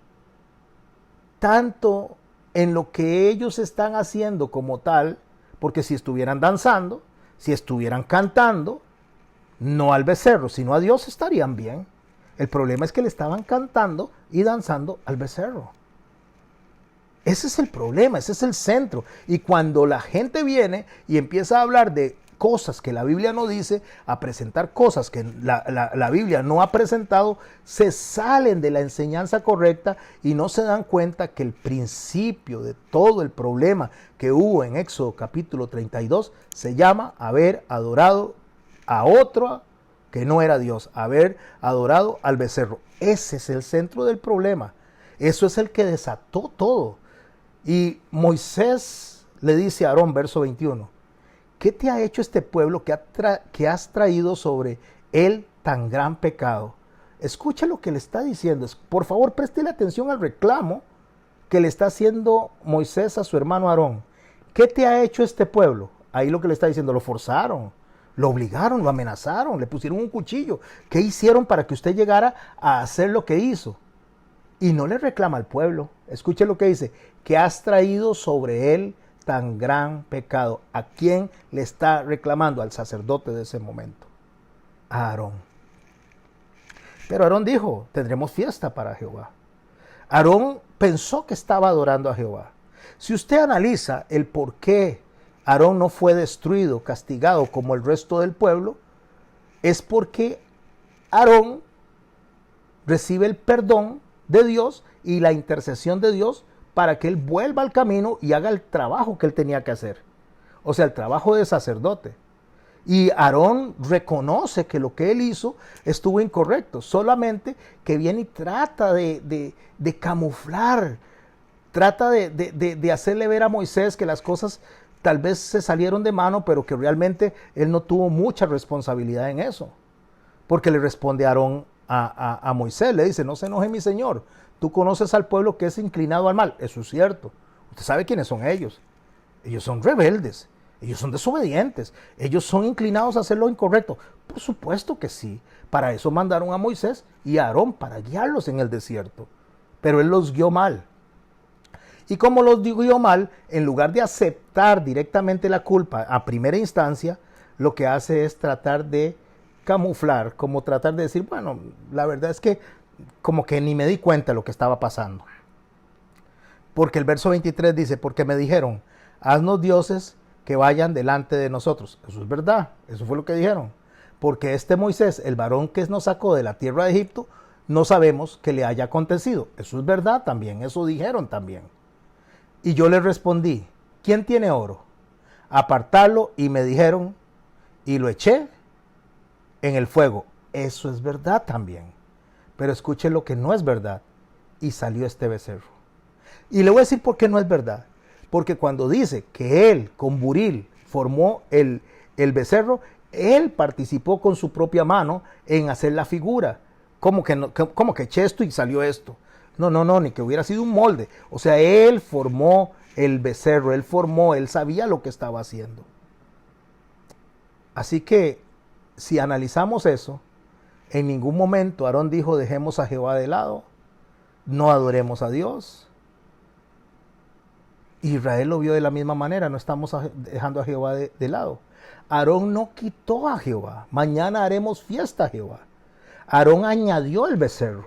tanto en lo que ellos están haciendo como tal, porque si estuvieran danzando, si estuvieran cantando, no al becerro, sino a Dios, estarían bien. El problema es que le estaban cantando y danzando al becerro. Ese es el problema, ese es el centro. Y cuando la gente viene y empieza a hablar de cosas que la Biblia no dice, a presentar cosas que la Biblia no ha presentado, se salen de la enseñanza correcta y no se dan cuenta que el principio de todo el problema que hubo en Éxodo capítulo 32 se llama haber adorado a otro que no era Dios, haber adorado al becerro. Ese es el centro del problema. Eso es el que desató todo. Y Moisés le dice a Aarón, verso 21, ¿qué te ha hecho este pueblo que has traído sobre él tan gran pecado? Escucha lo que le está diciendo. Por favor, préstele atención al reclamo que le está haciendo Moisés a su hermano Aarón. ¿Qué te ha hecho este pueblo? Ahí lo que le está diciendo, lo forzaron, lo obligaron, lo amenazaron, le pusieron un cuchillo. ¿Qué hicieron para que usted llegara a hacer lo que hizo? Y no le reclama al pueblo. Escuche lo que dice, que has traído sobre él tan gran pecado. ¿A quién le está reclamando? Al sacerdote de ese momento, a Aarón. Pero Aarón dijo, tendremos fiesta para Jehová. Aarón pensó que estaba adorando a Jehová. Si usted analiza el por qué Aarón no fue destruido, castigado como el resto del pueblo, es porque Aarón recibe el perdón de Dios y la intercesión de Dios para que él vuelva al camino y haga el trabajo que él tenía que hacer. O sea, el trabajo de sacerdote. Y Aarón reconoce que lo que él hizo estuvo incorrecto, solamente que viene y trata de camuflar, trata de hacerle ver a Moisés que las cosas tal vez se salieron de mano, pero que realmente él no tuvo mucha responsabilidad en eso. Porque le responde Aarón a Moisés, le dice, no se enoje mi señor, tú conoces al pueblo que es inclinado al mal. Eso es cierto. Usted sabe quiénes son ellos. Ellos son rebeldes, ellos son desobedientes, ellos son inclinados a hacer lo incorrecto. Por supuesto que sí. Para eso mandaron a Moisés y a Aarón para guiarlos en el desierto. Pero él los guió mal. Y como los guió mal, en lugar de aceptar directamente la culpa a primera instancia, lo que hace es tratar de camuflar, como tratar de decir, bueno, la verdad es que como que ni me di cuenta de lo que estaba pasando. Porque el verso 23 dice, porque me dijeron, haznos dioses que vayan delante de nosotros. Eso es verdad, eso fue lo que dijeron. Porque este Moisés, el varón que nos sacó de la tierra de Egipto, no sabemos qué le haya acontecido. Eso es verdad también, eso dijeron también. Y yo les respondí, ¿quién tiene oro? Apartarlo, y me dijeron, y lo eché en el fuego. Eso es verdad también. Pero escuche lo que no es verdad. Y salió este becerro. Y le voy a decir por qué no es verdad. Porque cuando dice que él con buril formó el becerro, él participó con su propia mano en hacer la figura. ¿Cómo que eché esto y salió esto? No, ni que hubiera sido un molde. O sea, él formó el becerro, él sabía lo que estaba haciendo. Así que, si analizamos eso, En ningún momento Aarón dijo, dejemos a Jehová de lado, no adoremos a Dios. Israel lo vio de la misma manera, no estamos dejando a Jehová de lado. Aarón no quitó a Jehová, mañana haremos fiesta a Jehová. Aarón añadió el becerro.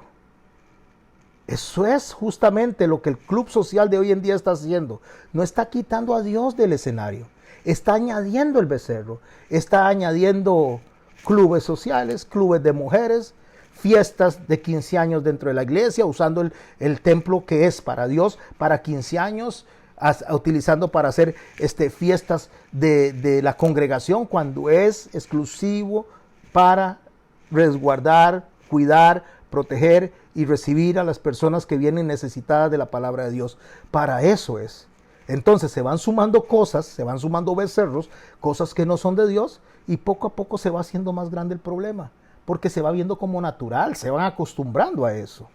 Eso es justamente lo que el club social de hoy en día está haciendo. No está quitando a Dios del escenario, está añadiendo el becerro, está añadiendo clubes sociales, clubes de mujeres, fiestas de 15 años dentro de la iglesia, usando el templo que es para Dios, para 15 años, utilizando para hacer fiestas de la congregación, cuando es exclusivo para resguardar, cuidar, proteger y recibir a las personas que vienen necesitadas de la palabra de Dios. Para eso es. Entonces se van sumando cosas, se van sumando becerros, cosas que no son de Dios, y poco a poco se va haciendo más grande el problema, porque se va viendo como natural, se van acostumbrando a eso.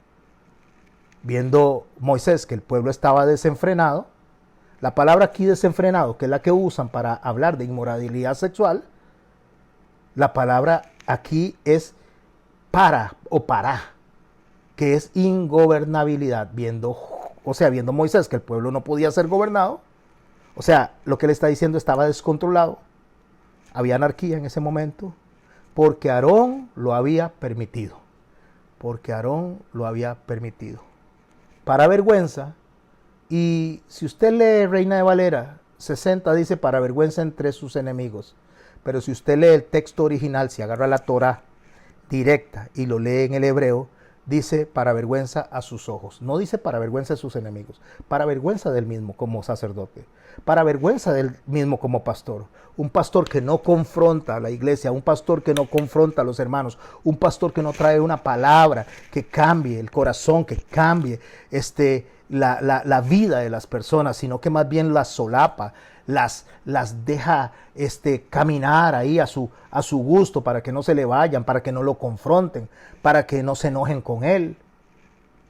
Viendo Moisés que el pueblo estaba desenfrenado, la palabra aquí desenfrenado, que es la que usan para hablar de inmoralidad sexual, la palabra aquí es para, que es ingobernabilidad. Viendo Moisés que el pueblo no podía ser gobernado, o sea, lo que le está diciendo estaba descontrolado, había anarquía en ese momento, porque Aarón lo había permitido. Para vergüenza, y si usted lee Reina de Valera 60, dice para vergüenza entre sus enemigos. Pero si usted lee el texto original, si agarra la Torá directa y lo lee en el hebreo, dice para vergüenza a sus ojos. No dice para vergüenza de sus enemigos, para vergüenza del mismo como sacerdote, para vergüenza del mismo como pastor. Un pastor que no confronta a la iglesia, un pastor que no confronta a los hermanos, un pastor que no trae una palabra que cambie el corazón, que cambie la vida de las personas, sino que más bien las solapa, las deja caminar ahí a su gusto, para que no se le vayan, para que no lo confronten, para que no se enojen con él,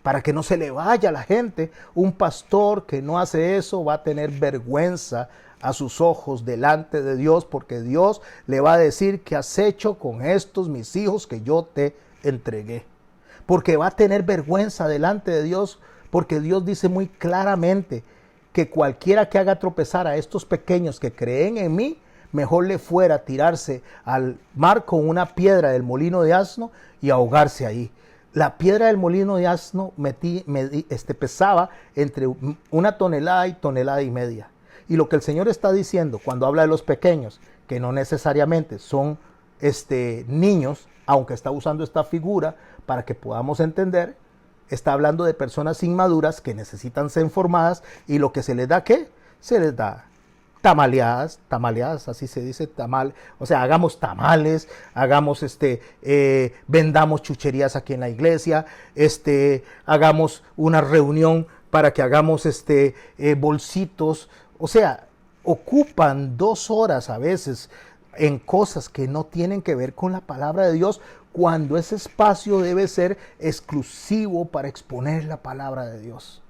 para que no se le vaya la gente. Un pastor que no hace eso va a tener vergüenza a sus ojos delante de Dios, porque Dios le va a decir: ¿qué has hecho con estos mis hijos que yo te entregué? Porque va a tener vergüenza delante de Dios, porque Dios dice muy claramente que cualquiera que haga tropezar a estos pequeños que creen en mí, mejor le fuera tirarse al mar con una piedra del molino de asno y ahogarse ahí. La piedra del molino de asno pesaba entre 1 tonelada y 1,5 toneladas. Y lo que el Señor está diciendo cuando habla de los pequeños, que no necesariamente son niños, aunque está usando esta figura para que podamos entender, está hablando de personas inmaduras que necesitan ser formadas, y lo que se les da, ¿qué? Se les da tamaleadas, así se dice, o sea, hagamos tamales, hagamos vendamos chucherías aquí en la iglesia, hagamos una reunión para que hagamos bolsitos. O sea, ocupan 2 horas a veces en cosas que no tienen que ver con la palabra de Dios, cuando ese espacio debe ser exclusivo para exponer la palabra de Dios.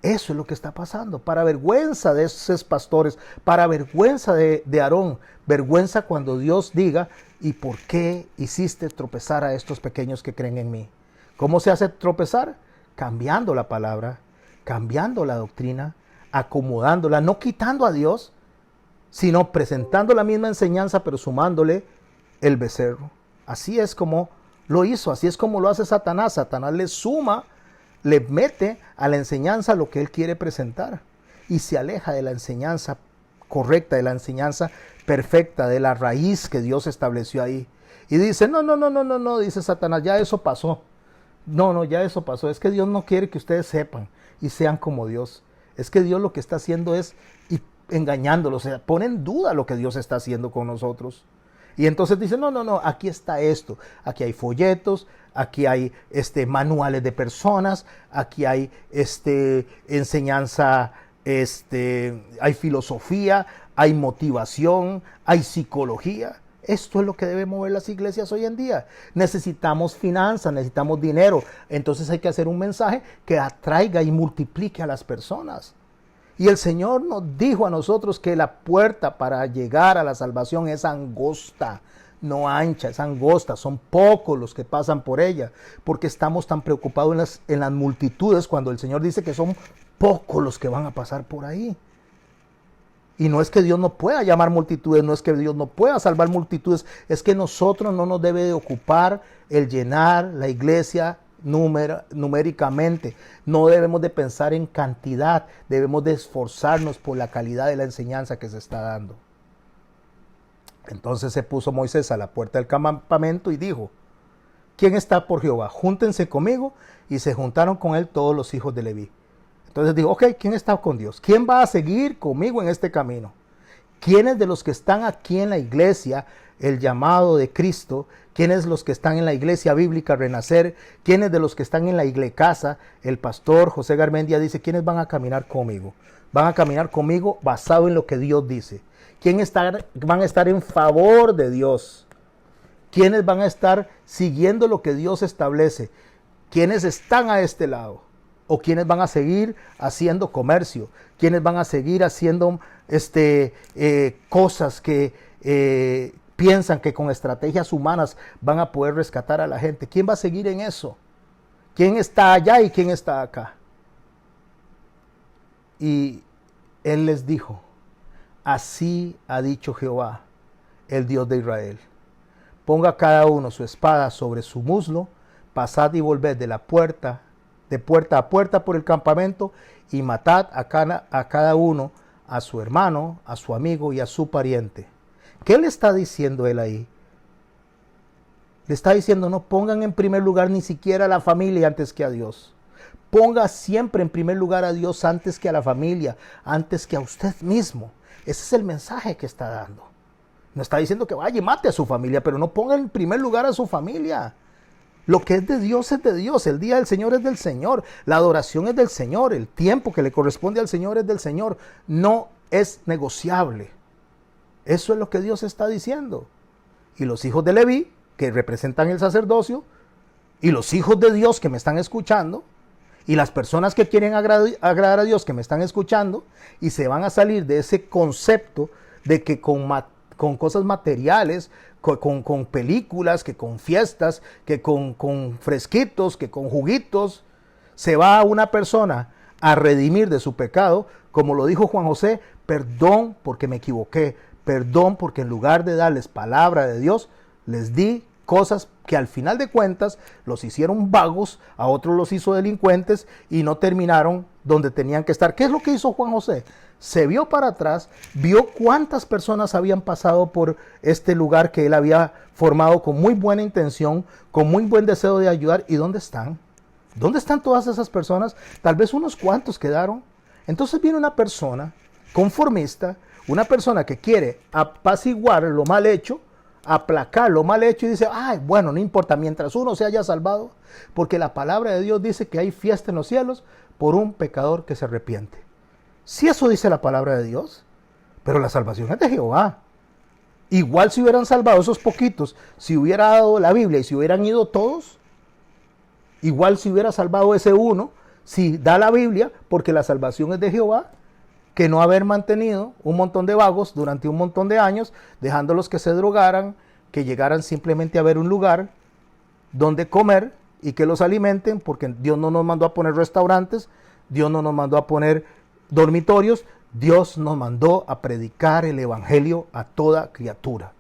Eso es lo que está pasando, para vergüenza de esos pastores, para vergüenza de Aarón, vergüenza cuando Dios diga: ¿y por qué hiciste tropezar a estos pequeños que creen en mí? ¿Cómo se hace tropezar? Cambiando la palabra, cambiando la doctrina, acomodándola, no quitando a Dios, sino presentando la misma enseñanza, pero sumándole el becerro. Así es como lo hizo, así es como lo hace Satanás. Satanás le suma, le mete a la enseñanza lo que él quiere presentar, y se aleja de la enseñanza correcta, de la enseñanza perfecta, de la raíz que Dios estableció ahí. Y dice: no, dice Satanás, ya eso pasó. No, ya eso pasó. Es que Dios no quiere que ustedes sepan y sean como Dios. Es que Dios lo que está haciendo es engañándolos, o sea, pone en duda lo que Dios está haciendo con nosotros. Y entonces dice: no, aquí está esto, aquí hay folletos, aquí hay manuales de personas, aquí hay enseñanza, hay filosofía, hay motivación, hay psicología. Esto es lo que debe mover las iglesias hoy en día. Necesitamos finanzas, necesitamos dinero. Entonces hay que hacer un mensaje que atraiga y multiplique a las personas. Y el Señor nos dijo a nosotros que la puerta para llegar a la salvación es angosta. no ancha, es angosta, son pocos los que pasan por ella, porque estamos tan preocupados en las multitudes cuando el Señor dice que son pocos los que van a pasar por ahí. Y no es que Dios no pueda llamar multitudes, no es que Dios no pueda salvar multitudes, es que nosotros no nos debe de ocupar el llenar la iglesia numéricamente. No debemos de pensar en cantidad, debemos de esforzarnos por la calidad de la enseñanza que se está dando. Entonces se puso Moisés a la puerta del campamento y dijo: ¿quién está por Jehová? Júntense conmigo. Y se juntaron con él todos los hijos de Leví. Entonces digo, ok, ¿quién está con Dios? ¿Quién va a seguir conmigo en este camino? ¿Quiénes de los que están aquí en la iglesia, el llamado de Cristo? ¿Quiénes los que están en la iglesia bíblica Renacer? ¿Quiénes de los que están en la iglesia casa? El pastor José Garmendia dice, ¿quiénes van a caminar conmigo? Van a caminar conmigo basado en lo que Dios dice. ¿Quiénes van a estar en favor de Dios? ¿Quiénes van a estar siguiendo lo que Dios establece? ¿Quiénes están a este lado? ¿O quiénes van a seguir haciendo comercio? ¿Quiénes van a seguir haciendo cosas que piensan que con estrategias humanas van a poder rescatar a la gente? ¿Quién va a seguir en eso? ¿Quién está allá y quién está acá? Y él les dijo, así ha dicho Jehová, el Dios de Israel. Ponga cada uno su espada sobre su muslo, pasad y volved de puerta a puerta por el campamento y matad a cada uno, a su hermano, a su amigo y a su pariente. ¿Qué le está diciendo él ahí? Le está diciendo, no pongan en primer lugar ni siquiera a la familia antes que a Dios. Ponga siempre en primer lugar a Dios antes que a la familia, antes que a usted mismo. Ese es el mensaje que está dando. No está diciendo que vaya y mate a su familia, pero no ponga en primer lugar a su familia. Lo que es de Dios es de Dios. El día del Señor es del Señor. La adoración es del Señor. El tiempo que le corresponde al Señor es del Señor. No es negociable. Eso es lo que Dios está diciendo. Y los hijos de Leví, que representan el sacerdocio, y los hijos de Dios que me están escuchando, y las personas que quieren agradar a Dios que me están escuchando, y se van a salir de ese concepto de que con cosas materiales, con películas, que con fiestas, que con fresquitos, que con juguitos, se va una persona a redimir de su pecado, como lo dijo Juan José, perdón porque me equivoqué, perdón porque en lugar de darles palabra de Dios, les di cosas que al final de cuentas los hicieron vagos, a otros los hizo delincuentes y no terminaron donde tenían que estar. ¿Qué es lo que hizo Juan José? Se vio para atrás, vio cuántas personas habían pasado por este lugar que él había formado con muy buena intención, con muy buen deseo de ayudar. ¿Y dónde están? ¿Dónde están todas esas personas? Tal vez unos cuantos quedaron. Entonces viene una persona conformista, una persona que quiere apaciguar lo mal hecho, aplacar lo mal hecho y dice, ay, bueno, no importa, mientras uno se haya salvado, porque la palabra de Dios dice que hay fiesta en los cielos por un pecador que se arrepiente. Si eso dice la palabra de Dios, pero la salvación es de Jehová. Igual si hubieran salvado esos poquitos, si hubiera dado la Biblia y si hubieran ido todos, igual si hubiera salvado ese uno, si da la Biblia, porque la salvación es de Jehová, que no haber mantenido un montón de vagos durante un montón de años, dejándolos que se drogaran, que llegaran simplemente a ver un lugar donde comer y que los alimenten, porque Dios no nos mandó a poner restaurantes, Dios no nos mandó a poner dormitorios, Dios nos mandó a predicar el evangelio a toda criatura.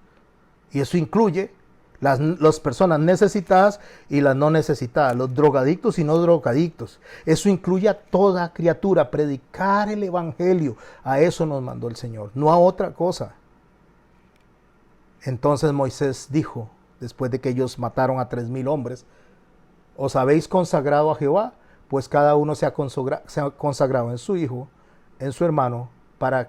Y eso incluye las personas necesitadas y las no necesitadas, los drogadictos y no drogadictos. Eso incluye a toda criatura, predicar el evangelio. A eso nos mandó el Señor, no a otra cosa. Entonces Moisés dijo, después de que ellos mataron a 3,000 hombres, ¿os habéis consagrado a Jehová? Pues cada uno se ha consagrado en su hijo, en su hermano, para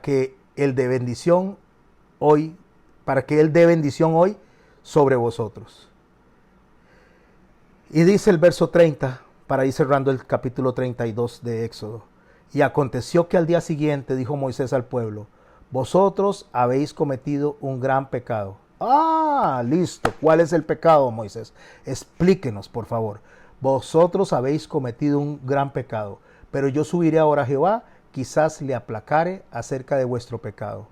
que él dé bendición hoy sobre vosotros. Y dice el verso 30, para ir cerrando el capítulo 32 de Éxodo. Y aconteció que al día siguiente dijo Moisés al pueblo, vosotros habéis cometido un gran pecado. Ah, listo. ¿Cuál es el pecado, Moisés? Explíquenos, por favor. Vosotros habéis cometido un gran pecado, pero yo subiré ahora a Jehová, quizás le aplacare acerca de vuestro pecado.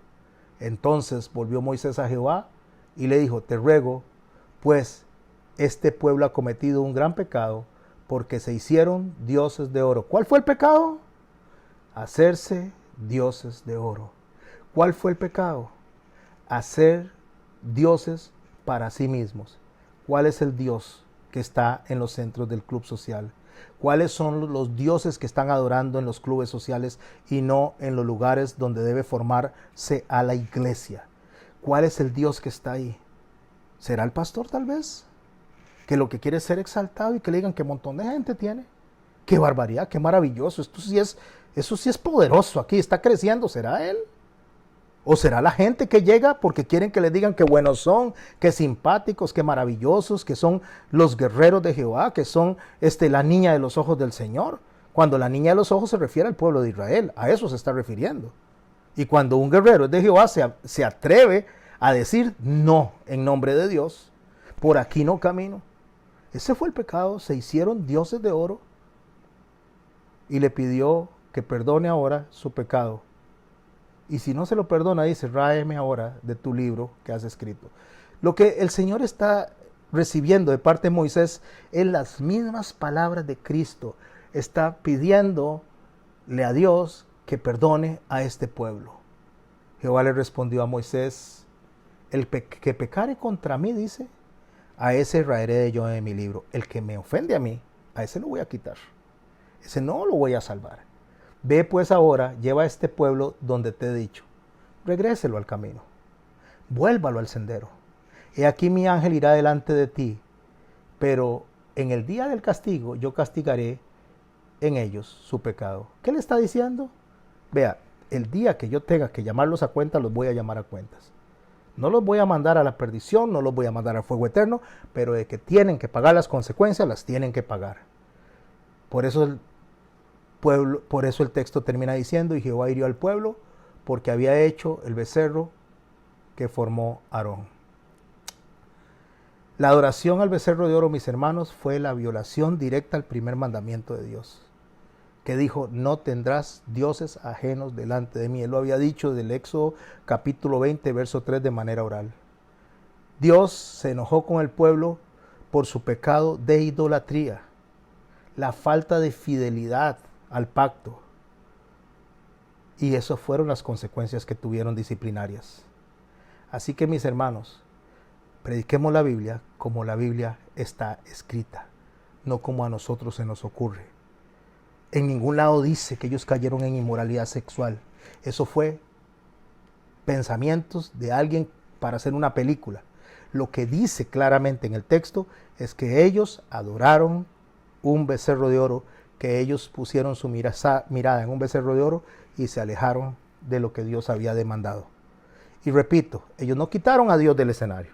Entonces volvió Moisés a Jehová y le dijo, te ruego, pues este pueblo ha cometido un gran pecado, porque se hicieron dioses de oro. ¿Cuál fue el pecado? Hacerse dioses de oro. ¿Cuál fue el pecado? Hacer dioses para sí mismos. ¿Cuál es el Dios que está en los centros del club social? ¿Cuáles son los dioses que están adorando en los clubes sociales y no en los lugares donde debe formarse a la iglesia? ¿Cuál es el Dios que está ahí? ¿Será el pastor tal vez? Que lo que quiere es ser exaltado y que le digan qué montón de gente tiene. ¡Qué barbaridad! ¡Qué maravilloso! Eso sí es poderoso aquí, está creciendo. ¿Será él? ¿O será la gente que llega porque quieren que les digan qué buenos son, qué simpáticos, qué maravillosos, que son los guerreros de Jehová, que son la niña de los ojos del Señor? Cuando la niña de los ojos se refiere al pueblo de Israel, a eso se está refiriendo. Y cuando un guerrero de Jehová se atreve a decir no en nombre de Dios, por aquí no camino. Ese fue el pecado, se hicieron dioses de oro y le pidió que perdone ahora su pecado. Y si no se lo perdona, dice, ráeme ahora de tu libro que has escrito. Lo que el Señor está recibiendo de parte de Moisés es las mismas palabras de Cristo. Está pidiéndole a Dios que perdone a este pueblo. Jehová le respondió a Moisés, el que pecare contra mí, dice, a ese raeré yo de mi libro. El que me ofende a mí, a ese lo voy a quitar. Ese no lo voy a salvar. Ve pues ahora, lleva a este pueblo donde te he dicho. Regréselo al camino. Vuélvalo al sendero. He aquí mi ángel irá delante de ti, pero en el día del castigo yo castigaré en ellos su pecado. ¿Qué le está diciendo? Vea, el día que yo tenga que llamarlos a cuentas, los voy a llamar a cuentas. No los voy a mandar a la perdición, no los voy a mandar al fuego eterno, pero de que tienen que pagar las consecuencias, las tienen que pagar. Por eso el texto termina diciendo, y Jehová hirió al pueblo porque había hecho el becerro que formó Aarón. La adoración al becerro de oro, mis hermanos, fue la violación directa al primer mandamiento de Dios, que dijo, no tendrás dioses ajenos delante de mí. Él lo había dicho del Éxodo capítulo 20, verso 3 de manera oral. Dios se enojó con el pueblo por su pecado de idolatría, la falta de fidelidad al pacto. Y esas fueron las consecuencias que tuvieron disciplinarias. Así que mis hermanos, prediquemos la Biblia como la Biblia está escrita, no como a nosotros se nos ocurre. En ningún lado dice que ellos cayeron en inmoralidad sexual. Eso fue pensamientos de alguien para hacer una película. Lo que dice claramente en el texto es que ellos adoraron un becerro de oro, que ellos pusieron su mirada en un becerro de oro y se alejaron de lo que Dios había demandado. Y repito, ellos no quitaron a Dios del escenario.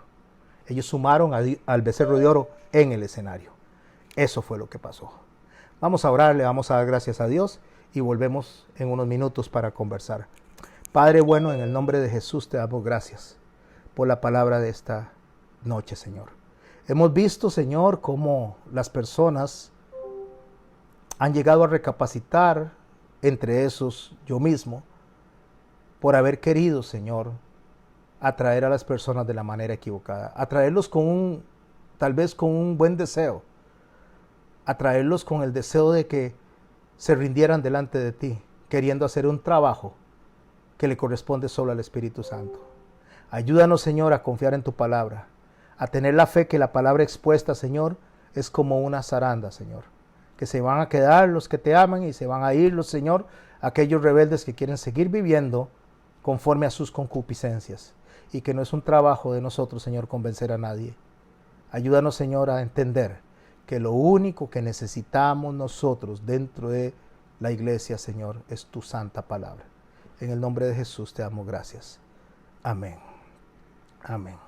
Ellos sumaron al becerro de oro en el escenario. Eso fue lo que pasó. Vamos a orar, le vamos a dar gracias a Dios y volvemos en unos minutos para conversar. Padre bueno, en el nombre de Jesús te damos gracias por la palabra de esta noche, Señor. Hemos visto, Señor, cómo las personas han llegado a recapacitar, entre esos yo mismo, por haber querido, Señor, atraer a las personas de la manera equivocada, atraerlos tal vez con un buen deseo, atraerlos con el deseo de que se rindieran delante de ti, queriendo hacer un trabajo que le corresponde solo al Espíritu Santo. Ayúdanos, Señor, a confiar en tu palabra, a tener la fe que la palabra expuesta, Señor, es como una zaranda, Señor, que se van a quedar los que te aman y se van a ir los, Señor, aquellos rebeldes que quieren seguir viviendo conforme a sus concupiscencias, y que no es un trabajo de nosotros, Señor, convencer a nadie. Ayúdanos, Señor, a entender que lo único que necesitamos nosotros dentro de la iglesia, Señor, es tu santa palabra. En el nombre de Jesús te damos gracias. Amén. Amén.